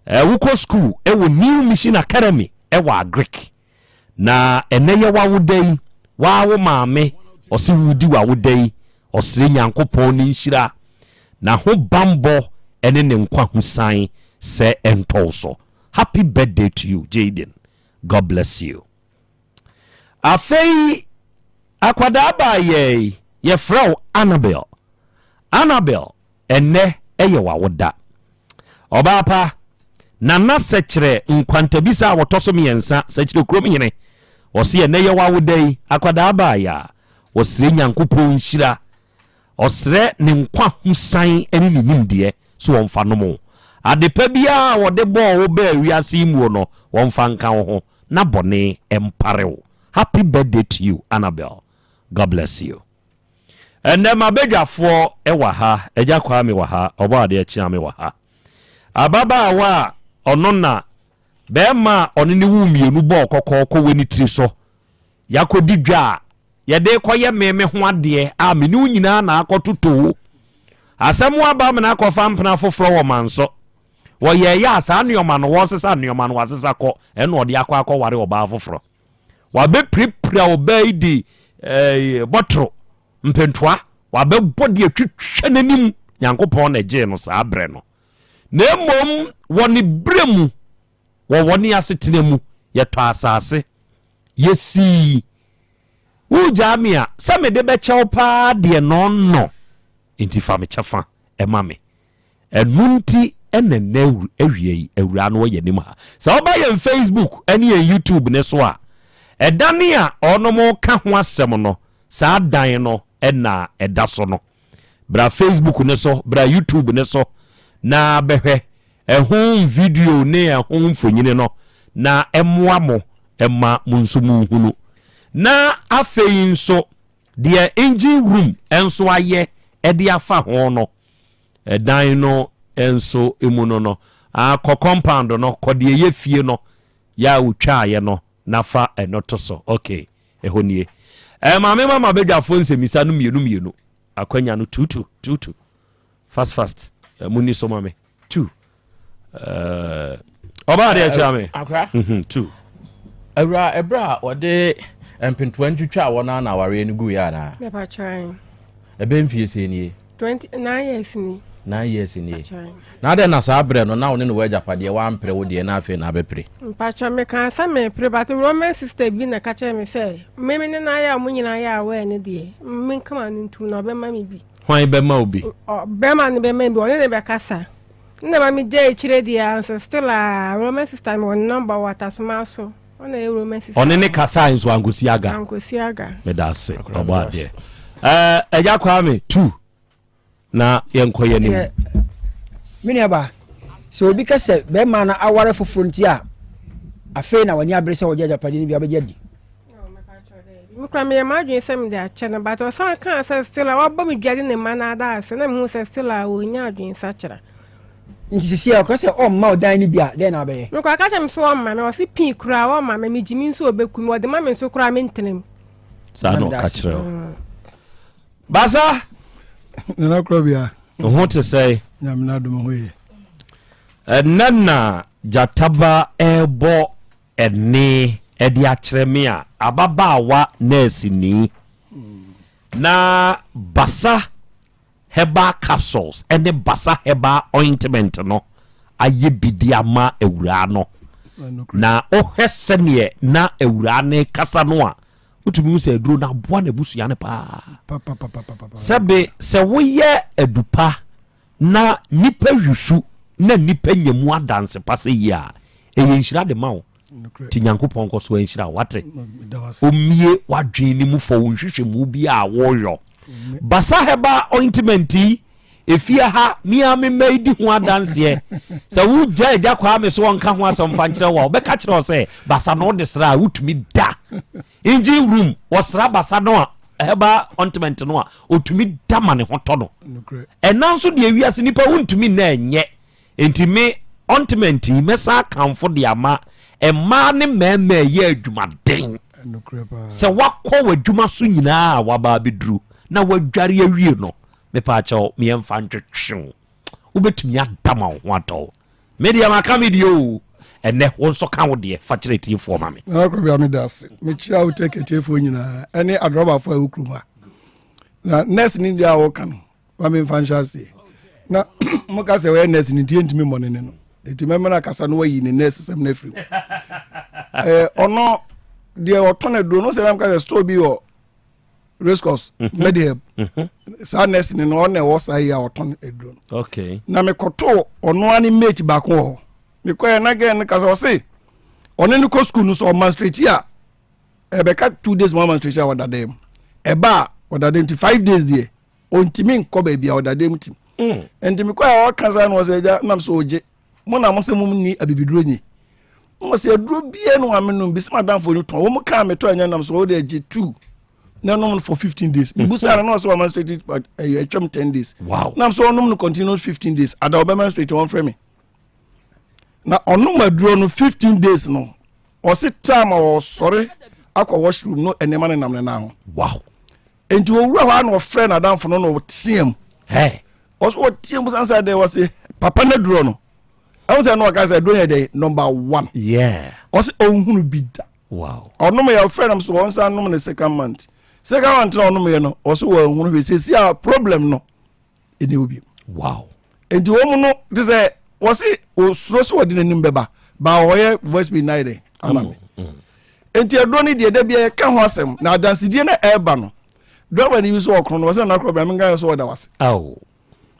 Wuko school ewo New Mission Academy ewa Greek. Na eneye wa wudei wa wo maame osi wudi wa wudei osire Nyankopɔn ni nhyira na ho bambo ene ne nkwa husan se entoso. Happy birthday to you, Jaden. God bless you. Afei akwada ba ye frau Annabel enne eye wa woda obapa nana sekire nkwantabisa wotoso miensa sekire krom yene osi enne ye wa wodai akwada ba ya osire Nyankopɔn nhyira osire ne nkwa husan eni ne nimde so wonfa no mo adepa bia wode bo wo ba wiase mu no wonfa nka ho na bone emparewo. Happy birthday to you, Annabel. God bless you. and then my beggar for Ewaha, Ejakwami Waha, Obadi Chiami Waha. Ababa wa onona bema onini wumi enu bo kokoko weni triso. Yakodi dwa yede koye meme ho ade a me nu nyina na akototo. Asem wa ba me na akofa mpena foforo wo manso. Wo ye ya asa anuoma no wo sesa anuoma no wasesa ko eno ode akwa ware oba foforo. Wa be prepare oba idi botro mpentoa wa be body atwitwa nanim Nyankopon na je no sa abre no. Na mom woni bremu wo woni asetenemu yeto asase yesi wo jamia sa me de be chew pa de no inti fa me chefa e mame enunti enenna awie awura no ye nim ha sa oba ye Facebook ene ye YouTube ne so a edane a ono mo ka ho asem no sa dan no ena eda so no bra Facebook ne so bra YouTube ne so na behwe ehun video ne ehun mfonyine no na emmoa mo emma munsumu hunu na afeyin so the engine room enso aye ede afa ho no edan no enso emuno no akọ compound no kode ye fie no ya utwa aye no nafa enoto so okay ehonie mama bedwafo nsemisa no mienu akwanya no 22 fast muni so mame 2 oba de chame akra 2 awra ebra wode empintwan twitwa wona na ware ni gu ya na me pa trying ebe mfie se ni 29 years ni 9 years ni na de na sa abre no na woni no wajapade wa mpre wo de na afi na bepre mpacho me kan sa me pre but Roman sister bi na ka che me say me na ya munyina ya we ne de me kama ntu na be ma me bi hwan be ma obi be ma ne be ma bi woni ne be kasa nne ma mi je chire dia still a Roman sister me one number watasoma so ona e Roman sister one ne kasa nso angosiaga me da se obo ade eja kwa me 2 na yenkoye ni mini aba so obi kase be ma na aware foforo nti a afi na wani abrese wo Japade ni bi abegedi mukra me madwin sem de ache na but o san kan se still a waba me dwade ne ma na da ase na me hu se still a wo nya adwin sa kira nti sisi a kase o ma odan ni bia de na be me kwa ka che me so o ma me o si pin kura o ma me jimi nso obekum o de ma me so kura me ntenem sa no ka kira basa na Krobea ho te say nyamna dum ho ye nana jataba ebo ene edi akreme a ababawa nurse ni na basa heba capsules ene basa heba ointment no aye bidiama ewura no na ohesene na ewura ne kasa no a utumi use aduro na boa na busu ya ne pa sebe se woye edupa na nipa hwusu na nipa nyemu adanse pase ya eyenhira de mawo ti Nyankopon ko so enhira wate omie wadwen ni mu fo wonhwehwe mu bi a woyo basa heba ointment efia ha mia me maidi ho adanse se wo ja kwa me so wonka ho asam fa nkire wa obeka kire o se basa no de sra utumi da engine room wasra basa no heba ointment no a otumi da mane ho to no enanso de awiase nipa wontumi na enye enti me ointment mesa kanfo de ama emma ne meme ye adwumaden se wakọ wadwuma so nyina waba bedru na wadware awie no me pa cho me emfa ntwetwe ubetumi adama ho ato media makamedio ene wonso kan wo de fa kire tifo ma me na Krobea me das me chia Otec tifo nyina ene adroba fo awukruma na nurse ni dia wo kan wa me mfa nhyase na mo ka se we nurse ni tie ntimi monene no eti memena kasa no wayi ni nurse sem na firi ono de otone do no se ram ka store bi o rescos mediheb sa nurse ni no na wo sai ya otone edro okay na me koto ono ani mate back ho me ko na gen kasa o se ono ni ko school no so menstruate ya ebeka 2 days more menstruation wa dadem eba wa dadem 5 days there ontimi nko ba bia wa dadem tim entimi ko ya o kasa no se ja nam so oje mona mo se mum ni abibiduro ni mo se aduro bia no amenu bisma danfo ni ton wo mo ka me to anya nam so wo de 2 no for 15 days. Busa no so menstruate but you 10 days. Wow. Now so no continuous 15 days. Ada obe menstruate one frame. Na ono maduro no 15 days no. O sit time or sorry akọ washroom no enema ne nam ne na ho. Wow. Enti owura ho na friend adam for no tiem. Hey. Also what tiem answer there was papa na duro no. I was no guys I do day number 1. Yeah. Also ohunu bi da. Wow. Ono me your friend am so once no the second month. Second month no me no also ohunu bi say a problem no. E dey obi. Wow. Enti wo mu no te say was osuro so wodi nanim beba ba hoye voice be night amame. Enti edo ni de bia ka ho asem na dansidie na eba no. Do ba ni bi so okro no was na Krobea me gan so oda was. Oh.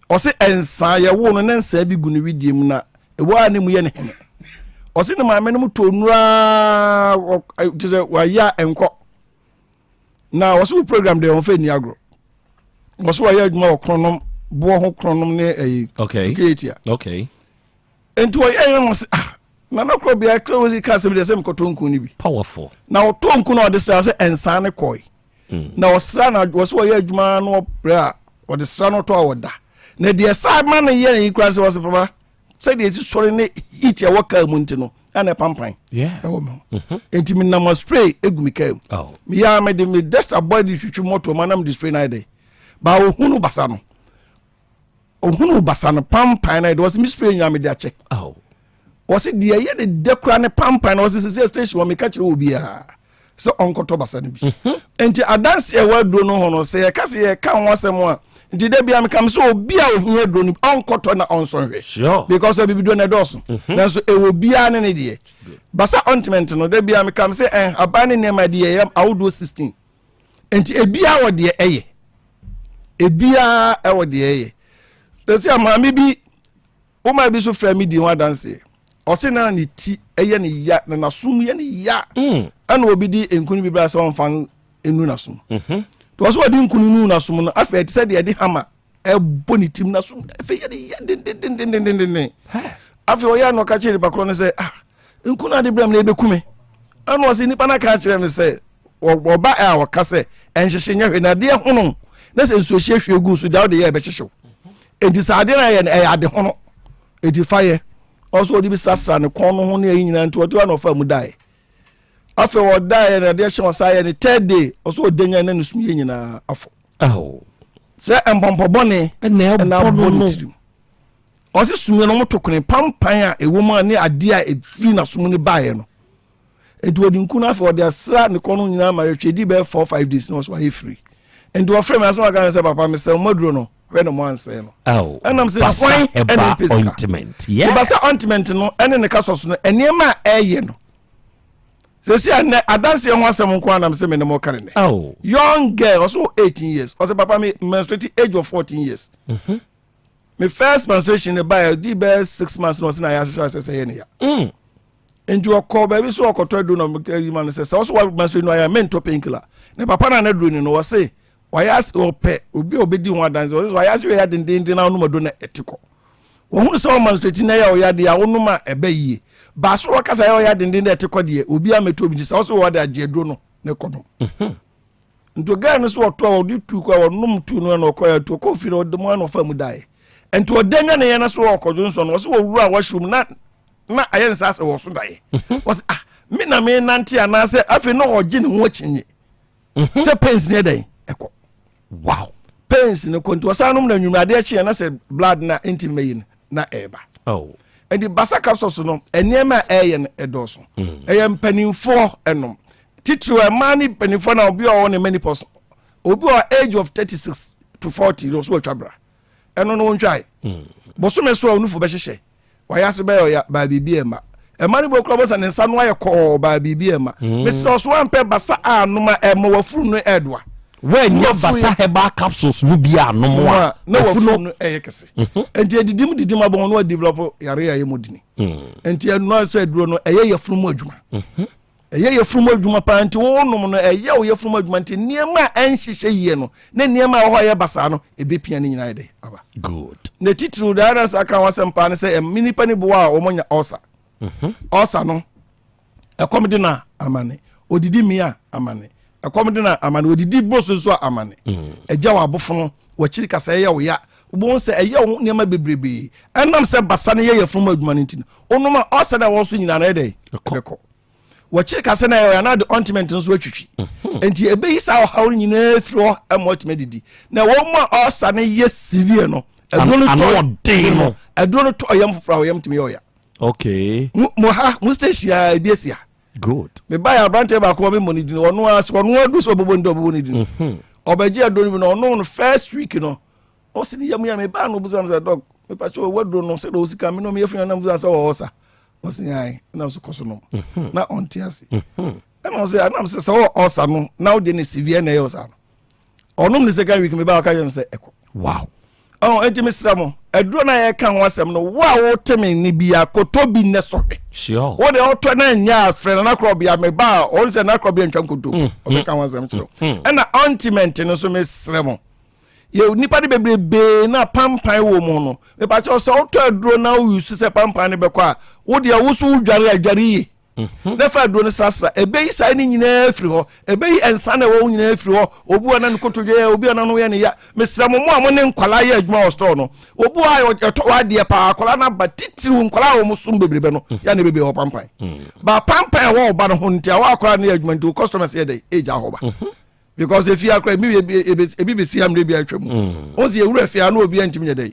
O se ensa ye wo no na ensa bi gu ni widie mu na e wa ne mu ye ne hene. O se ne ma me no mu tonura te say wa ya enko. Na was program dey on fe ni agro. Was wa ya adwuma okronom bo ho kronom ne okay. Okay. Enti wa ya mo se na Krobea close case be the same kotonku ni bi. Powerful. Na otonku na o de say ensa ne koi. Na osra na was wa ya adwuma no bra o de sra no to awoda. Na de sa ma na ye yi kra se was papa. Say de si sori ne hit ya waka mu ntino. Ana pampan. Yeah. Enti mi na spray egu mi kam. Oh. Mi ya me de me just avoid the twitwi moto manam display na dey. Ba ohunu basa no. Ohunu basa no pampan na dey was mi spray nya me dey check. Oh. Was it the ye de dekra ne pampan was say station we catch obi a. So onkoto basa no bi. Enti adanse e wa do no ho no say e ka se e ka ho asem a. Nti de bia me kam so obi a ohia do no onkoto na onsonhwe. Sure. Because we be do na doso. Na so e wo bia ne de. Basa ointment no de bia me kam say abane ne ma de yam awdo 16. Enti e bia wo de eye. E bia e wo de eye. Tesi amami bi o ma bi so fra mi di ho dance. O se na ni ti eye ne ya na nasum ye ne ya. Ana obi di enkunu bi bra so onfan enu nasum. To so odi nkunu nasum no afa ti se de de hama e boni tim nasum afa ye de ya den. Afa o ya no ka chiri bakro ne se nkunu ade bram na ebekume. Ana o se nipa na ka chiri me se oba a wo ka se enhyehye nya hwe na de hono na se nso hye hwe gu so da o de ye be hyehyew. Enti sa ade na ye na ade hono. Enti faye also odi bi sasra ne kon no ho na yin nyina nto odi na ofa mu dai. Afa wo dai na de hye wo sa ye ne third day also odenya na nusum ye nyina afo. Oh. Se empompo bone na bone tirim. O se sumye no motokune pampan a ewomu ani ade a efiri na sum ne baaye no. Enti odi nku na afa wo de asra ne kon no nyina ma retwedi be 4-5 days no so aye free. Enti wo frame aso ga say papa Mr. Modro no when no man say no. Oh. And I'm saying why ointment. Yeah. Basa ointment no ene ne kaso no enema eye no. So see adanse ho asem nko anam say me ne mo kare ne. Oh. Young girl also 18 years. Also papa me menstruating age of 14 years. My first menstruation by the best 6 months no say na ya say ye ne ya. Enju okọ baby so okoto do no man say also what menstruation no ya mento painkiller. Ne papa na na do ni no say wayas ope obi obedi ho adanse wayas we ya dindin na no do na etiko. Wo hu say menstruation na ya o ya de ya wonu ma ebe yie. Ba so wakasa ya o ya dindin na etiko de obi ameto obi say also what da jedo no ne kono. Nto ga no so oto o di tu kwa wonum tu no na okoya tu ko fi no de mo na fa mu dai. Ento odenya na ye na so okojo so no so wura washroom na ayen sa se wo so dai. Was me na me nante ana se afi no oje ne ho chinye. Se pains ne dai eko. Wow. Pains ne konto wasanum na nwumade a chi na se blood na intimayin na eba. Oh. And the basa capsules no enema eyen edoso. Eyem penimfo enom. Titru e mani penimfo na obi o ne many person. Obi o age of 36 to 40 no so atwabra. Eno no ntwai. Boso me so onufu be hyehye. Wayase be ya ba bibi ema. E mani bo klobosa ne nsa no aye ko ba bibi ema. Me so so ampe basa anoma ema wafuru no edwa. When you basa heba capsules no bia anomo na wafuru no eyekese. Enti didim abon no develop yare ya yemodini. Enti eno so eduro no eye yafuru mu adwuma. Eye yafuru mu adwuma pa enti wonom no eye wo yafuru mu adwuma enti niema anhyehye yie no na niema wo ye basa no ebepia ni nyina de aba. Good. Ne titru da na saka wasempa ne say mini pani bo a wo monya osa. Osa no e komedi na amane odidi mia amane akomde na amane odidi boso so amane eja wa abofo no wachiri kasa ye wo ya wo se eye wo niam bebrebe enam se basa ne ye from aduma ntin onuma o se na wo so nyina na ede ekọ wachiri kasa na ye na the ointment nso atwitwi enti ebe yi sa hawo nyina firo emotime didi na wo ma o sa ne ye severe no edro to oyam fofra oyam timi oya okay mo ha mo station ebiesia good me buy a branch ba ko be money din onu adu so bobo ndo din obaji adoni no no first week no o si yam me ba no buzam za dog me pa cho wadro no se do sika me no me yefuna na buzam sa wo osa o si ai na so koso no na ontiase na o se anam se so osa no na o de ne severe na yosa no onum ne second week me ba ka yam se eko wow oh enti misra mo eduro na ye kan wasem no wa wo temi ni bia kotobi ne sohwe sure wo de oto na nya afre na Krobea me ba o se na Krobea ntwa koto o be kan wasem chiro na ointment no so misra mo ye nipa de bebrebe na pampan wo mu no me ba che so oto eduro na wo use se pampan ne be kwa wo de wo so udware adware na fa eduro ne sasra ebe yi sai ni nyina afiri ho ebe yi ensa na wo nyina afiri ho obu ana nkotodwe obi ana no ye ne ya mesra mo mo ne nkwala ye adwuma o store no obu ayo to wa de pa akola na batiti nkwala wo musum bebrebe no ya na bebe ho pampan ba pampan wo ba no ho ntia wa akola na adwuma nti customers ye dey age ahoba because if you akra mi ebi be si am re bi atwam onzi ewura fia na obi antimi nye dey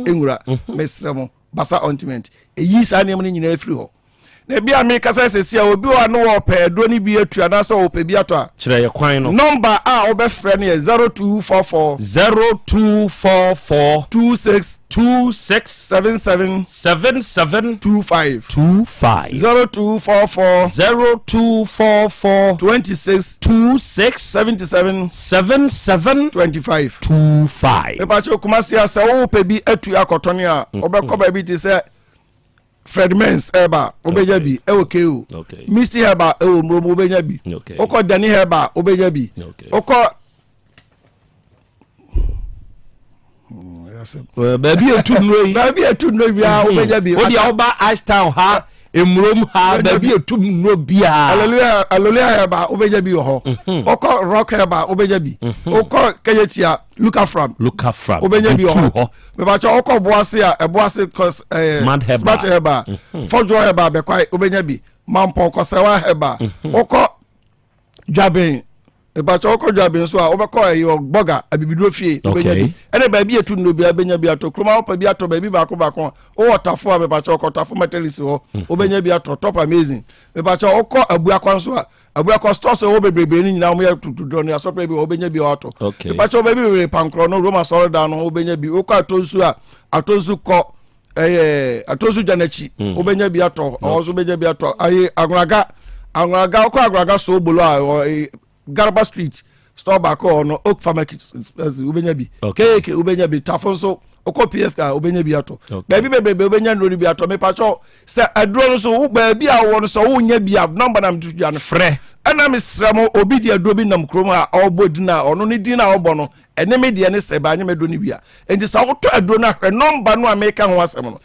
enwura mesra mo basa ointment eyi sa ne mo nyina afiri ho na bia me kasa sesi a obi wa no wo pe do ni bi atu ana so wo pe bi ato a kire ye kwan no number a wo be frɛ ne 0244 26 77 25 0244 26 77 25 e ba che kumasi asa wo pe bi atu akotone a wo be ko ba bi ti se Fredmans eba obeja bi ewokeu Misty heba ewo obeja bi oko Dani heba obeja bi oko baby etu no bia obeja bi odi oba Ashtown ha emrom ha baby etu no bia hallelujah heba obeja bi ho oko Rock heba obeja bi oko Keyetia look from obeja bi ho me ba cho oko boase a eboase cause smart heba fojo heba be kwai obeja bi mampo kosewa heba oko dwaben e ba cho oko dwaben so a obekọ ayo burger abibidro fie obeja bi ene ba bi etu no bia benya bi ato kroma opa bi ato ba bi ba ko o watafo a be ba cho oko tafo materials ho obenya bi ato top amazing me ba cho oko abua kwan so a abua ko store so wo bebrebe ni nyina mo ya tutu no asopre bi obenya bi ato e ba cho ba bi pankro no Roma solid down no obenya bi oko atonsu a atonsu ko atonsu janachi obenya bi ato o so obenya bi ato ayi agwaga oko agwaga so obolo a Garba Street store back no Oak Farm Market ubenya bi keke ubenya bi tafonso oko PF ka ubenya bi ato baby bebe ubenya no bi ato me pacho se adro so baby a won so wonya bi ab number na mtu ya no frɛ ana me sramo obi di adro bi nam krom a obodi na ono ne di na obo no ene me di ne se ba anya me do ni bi a enti sa woto adro na hwɛ number no America ho asem no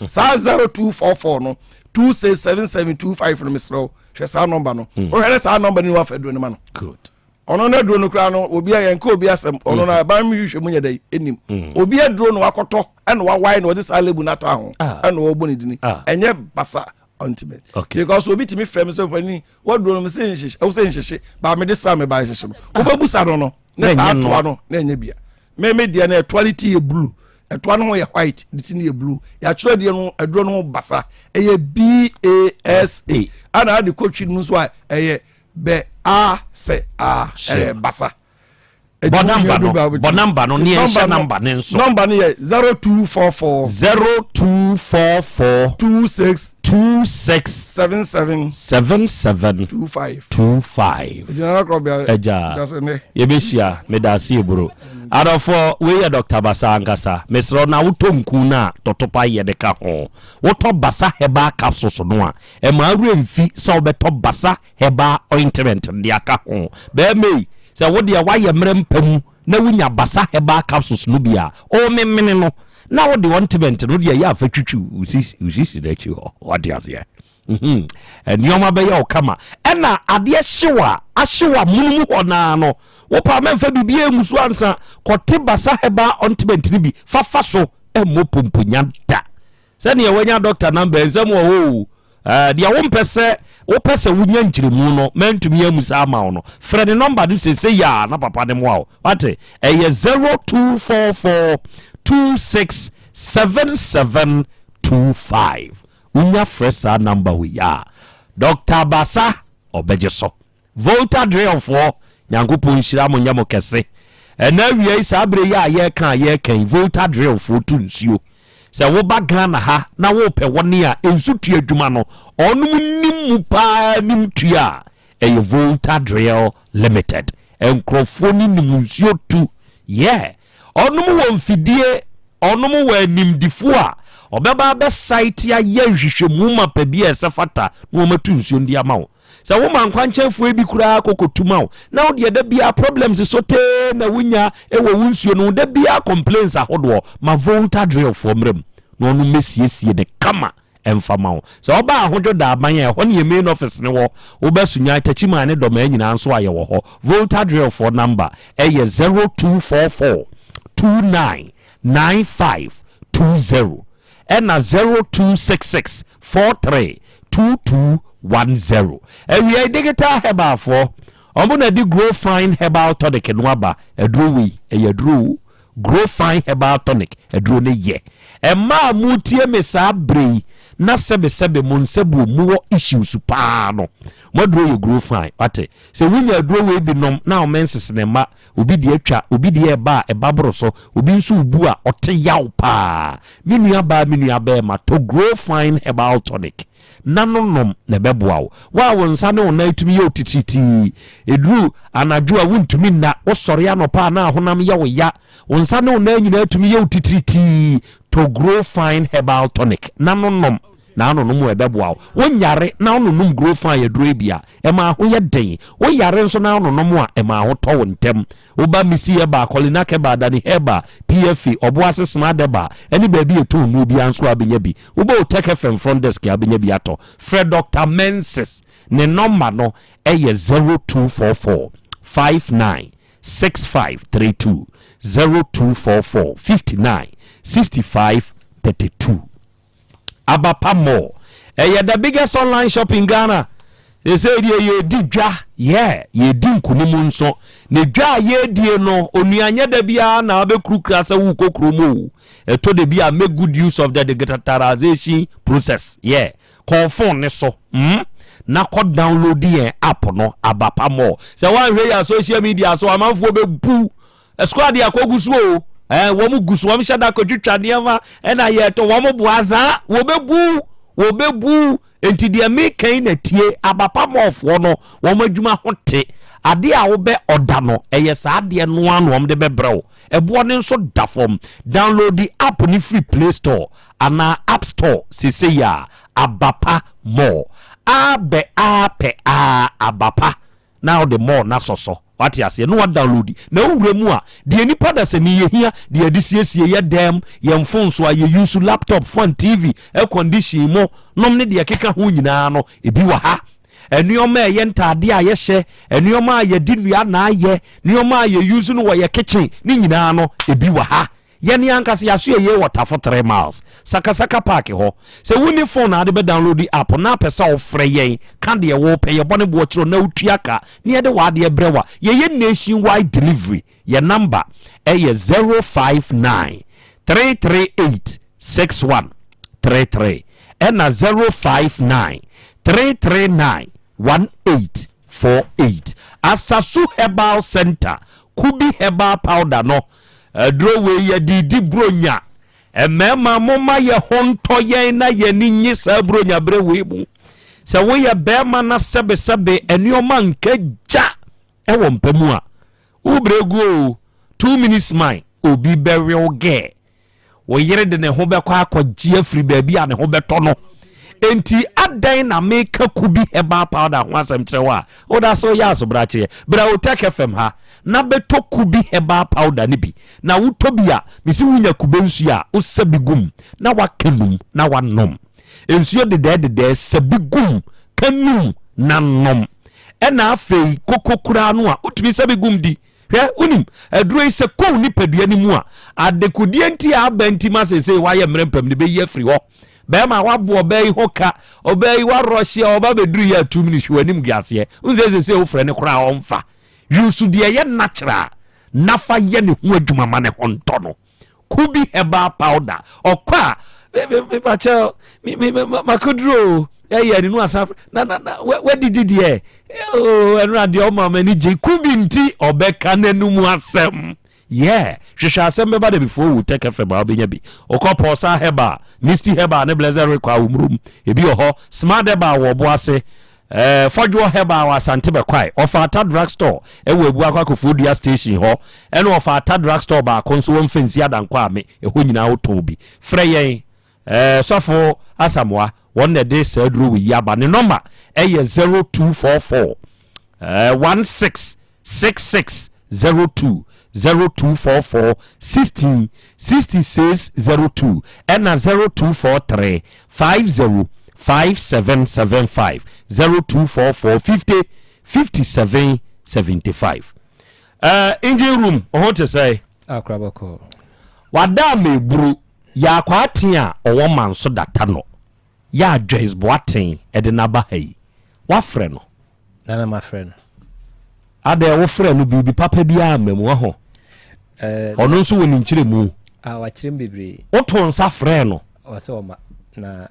sa 0244 no 267725 no misro hwe sa number no o hwe sa number ni wa fa do ni ma no good ono na do no kra no obi ayen ka obi asem ono na ba mi hwe munya dai enim obi adro no wakoto ene wa wine no this alebu na ta ho ene wo bo ni dini enye basa ultimate because obi timi frame so pani wadro no me se nhihye o se nhihye ba me de sa me ba nhihye no obabu sa no na sa to no na enye bia me dia na quality e blue etwa no ye white the ye blue ya chiro de no adro no basa eye BASA ana de coach no so eye be a se a basa Bonamba no ni enche number ne nso number ni 0244 26 7725 General Krobea eja yebeshia medasi ebro adofo we ya Dr. Basa Ankasa mesro na wotonku na totopa ye de ka ho woto basa heba capsules no a e ma remfi so beto basa heba ointment de aka ho be me se wo de wa ye mrempam na wunya basa heba capsules no bia o memene no na wo de ointment no de ya afa twitwi usi da chi ho what you say enioma be ya okama na ade ahyewa munum ho na no wo pa memfa bibie musu ansa kote basa heba ointment ni bi fafa so emo pomponya da se ne wanya doctor number enzam wo dia wo pese wunya nkyiremu no mentumi amusa ama no frɛ the number do say ya na papa de mo wa wate 0244267725 wunya fresa number we ya Dr. Basa obejeso Volta drill for nyankopon hyira mo nyamo kese na wiei sabre ya ye kan Volta drill for tu nsuo se wo ba Ghana ha na wo pe woni a ensutu adwuma no onum nimu pa nim tua Volta drill limited enkrofo ni nimunsuo tu onum wo mfidie onum wo animdifo a obeba be site ya ye hwehwemu ma pa bi esefata no matu nsuo ndi amawo se wo man kwanchenfo ebi kura kokotuma na wo de da bia problems so te na wunya ewo wunsuo no da bia complaints ahodo ma Volta drill for mrem no no mesiesie de kama emfama so oba ahojo da aban e ho ne main office ne wo obesunya tachima ne do ma nyina nso aye wo ho Volta drill for number 0244 299520 and 0266 43 2210 we are digital herbal for omuna di grow fine herbal tonic no aba edrowi eyadro grow fine herbal tonic edro ne ye emma mutie mesa brei na sebe monsebu muwo issues pa no modro ye grow fine ate se winya adro we bi nom na o menses ne ma obi de atwa obi de eba ebabro so obi nso ubu a ote yaw pa minua ba ma to grow fine herbal tonic nanonom na beboawo wa wonsa ne wona etumi ye otititi edru anadwo a wontumi na wosore anopa na honam ye wo ya wonsa ne wona nyina etumi ye otititi to grow fine herbal tonic nanonom na anonom ebeboawo wonyare na anonom grow fine edru bia ema ho ye den woyare nso na anonom a ema ho to wontem oba misi ye ba kolina ke ba dani heba pfa obo asesema deba eni ba bi eto nu bia nso abenya bi oba Otec 1029FM front desk abenya bi ato Fred Dr. Menses ne number no 0244 596532 0244 596532 Abapa More the biggest online shop in Ghana. They say ye didwa ye din kunumu nso ne dwa ye die no onuanya da bia na abekru krasa wu kokromo to de bia make good use of the digitalization process confirm ne so na ko download the app no Abapa More say one way your social media so amanfo be bu squad ya kogusu o wo mu gusu wo mshada ko twitwa ne ma na ye to wo mu boaza wo be bu enti dia make na tie Abapa More fo no wo madwuma hote ade a wo be oda no sa ade no anu om de bebrɛw ebo ne nso da fom download the app ni free Play Store ana App Store sese ya Abapa More Abapa now the more na so what you say no one download na wuremu a de nipa da se me yehia de adisiesie ye dem ye phone so a ye use laptop phone TV air condition mo nom ne de keka ho nyina no ebi wa ha enuoma ye ntade a ye hye enuoma ye dinua na ye enuoma ye use no wo ye kitchen ni nyina no ebi wa ha yeni ankase yaso ye water for 3 miles saka park ho se woni phone na de be download the app na pesa wo frɛ yen kan de wo pɛ ye bone bo chiro na utuaka ne ye de wa de brewa ye nationwide delivery ye number 059 338 6133 and 059 339 1848 Asasu Herbal Center Kubi Herbal Powder no drowe ye di bronya emema moma ye honto ye na ye ninyi sa bronya brewe mu se wo ye bema na sebe enioma nkeja ewo mpamu a ubregu 2 minutes mine obi burial ge wo yere de ne ho bekwa akogye afri baabi a ne ho beto no enti adan na make Kubi Herbal Powder ho asem kyerɛ wa o da so ya so brache bra Otec FM ha na beto kubi herbal powder ne bi na wotobia misi wunya kube nsu a osabigum na wakenum na wanom ensuo de sabigum kanum na nom ena afei kokokura no a utumi sabigum di hwe unim aduro ise ko ni padua ni mu a adekodie nti a banti ma sese waye mrempam ne be yi afri ho be ma wabo obai hoka obai wa rohia oba beduru ya 2 minutes wanim giase unze sese wo frɛ ne kora onfa yusu de ye natural nafa ye ne ho adwuma ma ne honto no kubi herbal powder okwa pacha makudro ni no asaf na we did ye enu de o ma mani je kubi nti obeka nanum asem hwehwe Asem Beba Dabi before we take a ba obenya bi okopo sa heba misty heba ne blazer rekwa umrum ebi ho smart heba wo bo ase fodwo heba wa Asante bekwai ofata drug store ewo ebu akwakofodia station ho ene ofata drug store ba konso won fancy adankwa ame eho nyina woton bi frɛ yen sofo asamwa one the day sadru wi yaba ne number 0244 166602 0244 16 6602 and 0243 50 5775 0244 50 57 75 engine room what to say akrabako wada me buru ya kwate a owo manso data no ya adwes boaten e de naba hai wa frɛ no na ma frɛ no ada wo frɛ no bibi papa bia mamu ho ono nso woni nkyire mu wa kyerem bebre woto nsa frɛ no ɔse ɔma na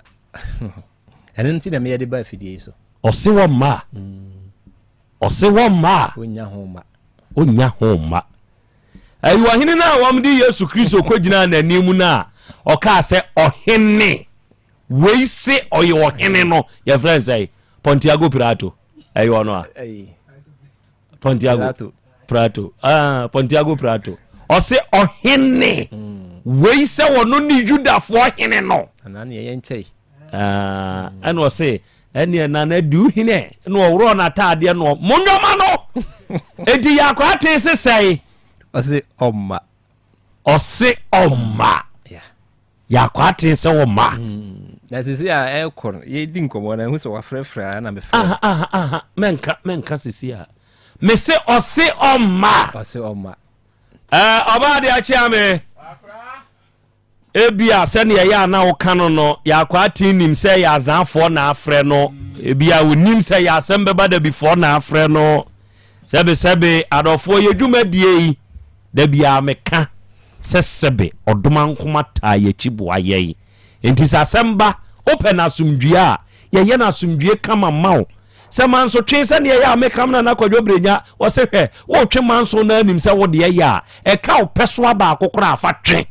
ɛne nti na me yɛde ba fidie so ɔse wɔ ma onya ho ma ayi wahene na wam di Yesu Kristo kogina na animu na ɔka sɛ ɔhene wei se ɔyɛ ɔhene no yɛ frɛ sɛ Pontiago Prato ayi ɔno a Pontiago Prato ɔse ɔhene wei sɛ wɔno ne Judafo ɔhene no anane yɛ nkyɛi ɛna ɔse ɛne na na du hene no ɔworo na taade no monwoma no enti yakwate se sɛ ɔse ɔma yakwate se wo ma na sisi a ɛkɔ ye di nkomo na hu so wafrɛfrɛ na me frɛ menka sisi a me se ɔse ɔma ɔba de achi ame ebia sɛne yɛ na wo ka no yakwate nim sɛ yɛ azanfo na afrɛ no ebia wonim sɛ yɛ Asem Beba Dabi fo na afrɛ no sɛbe adɔfo yɛ dwuma die yi da bia meka sɛsɛbe ɔdoma nkoma taa yɛchi boa yɛi enti sɛ asɛm ba open asomdwie a yɛyɛ na asomdwie kama mawo sɛ manso twe sɛ ne yɛ a mekam na nakwadwo brenya wɔsɛ hwɛ wo twe manso na anim sɛ wo de yɛ a ɛka wo pɛso aba akokora afa twe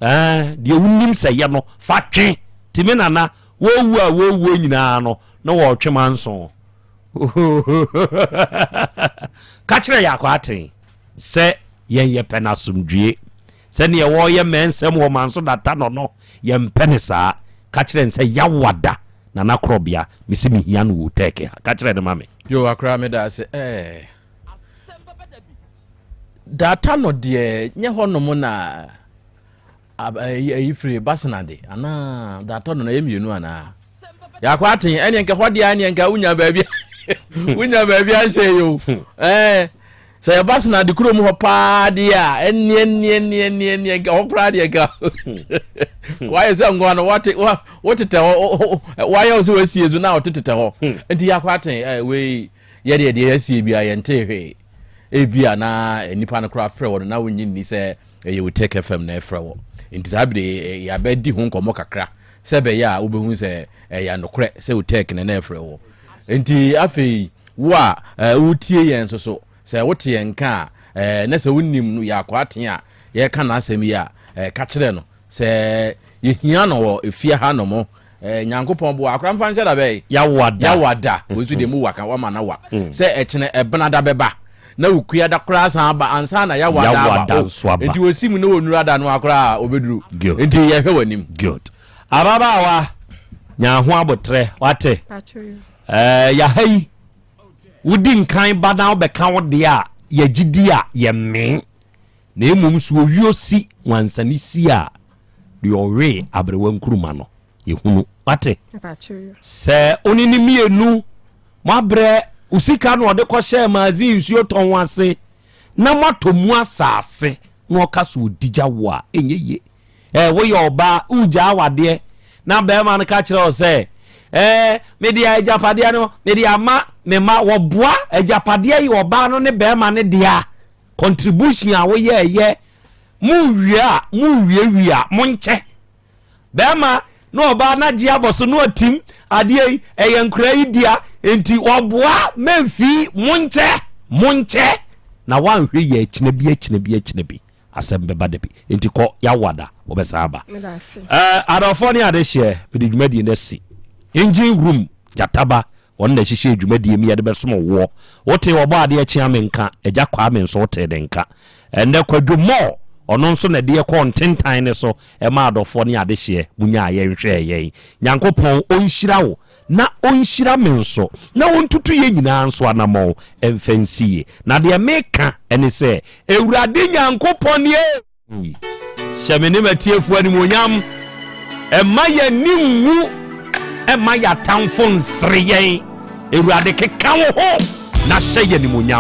deɛ wonim sɛ yɛ no fa twe timi nana wowu nyinaa no na wo twe manso ka kyerɛ yakwate sɛ yɛn yɛ pɛ na asomdwie sɛ ne yɛwɔ yɛ mɛnsɛm wɔ manso data no yɛmpɛ ne saa ka kyerɛ sɛ yawada na Krobea misi mi hia no wo teke ka kyerɛ ne mame yo akra me da sɛ data no de nye hɔ no mo na ayifre basnade ana data no na yemienu ana yakwate ɛne nke hɔ de ane nke unya baabi anhyɛ yo sɛ basna de kuro mu hɔ paa de a ɛne nke hɔ kora de ka why is ngo no what tete why else we see you now tete ho enti yakwate we ye de asie bia ye ntehwe ebia na nipa no kora frɛ wo na wonyi ni sɛ ye Otec FM na frɛ wo enti sabide ya bedi ho nkomo kakra sɛ be ya obehu sɛ ya nokre sɛ Otec na frɛ wo enti afei wo a wotie yen so sɛ wote yen ka na sɛ wonnim no yakwate a ye ka na asɛm yi a ka kyerɛ no sɛ yehia no wɔ efia ha no mo nyankopɔn bo akra mfa nhyɛ da bɛ yawada wozu de mu waka wama na wa sɛ ɛkyene ɛbena da bɛba na ukua da kora san ba ansa na yawada enti wosim no wonura da no akra obeduru enti yɛhwɛ wanim good ababawa nya ho abotre wate ya hai wudi nkan ba na obɛka wo de a ye gidi a ye men na emum so owio si wansani si a de owe abrewa nkuruma no ye hunu ate se onini mienu mabre usika no de ko share mazi nsuo ton wase na matomu asase na okaso odigya wo a enyeye we yo ba uja awade na be ma no ka kire o se media ejapade no media ma me ma wo boa ejapade yi oba no ne be ma ne dia contribution a wo ye mu wie mu nche be ma no oba na ji aboso no tim ade eye nkura idia enti wo boa memfi mu nche na wan hwe ye akina bi Asem Beba Dabi enti ko ya wada obesaba adofoni ade hye bidi dwumadi na si engine room jataba won na hihye dwumadi mi yade besomo wo wote obo ade achi amenka eja kwa amen so wote de nka enne kwadwomo ono nso na de ko ntentan ne so e ma adofoni ade hye munya ye nhwe ye nyankopon onhyira wo na onhyira menso na wontutu ye nyina nso anamo emfansie na de meka ene se ewurade nyankopon ye hyemene matiefu ani monyam emma ya nimu emma ya tamfo nsre ye ewurade keka wo ho na hyeye ni monyam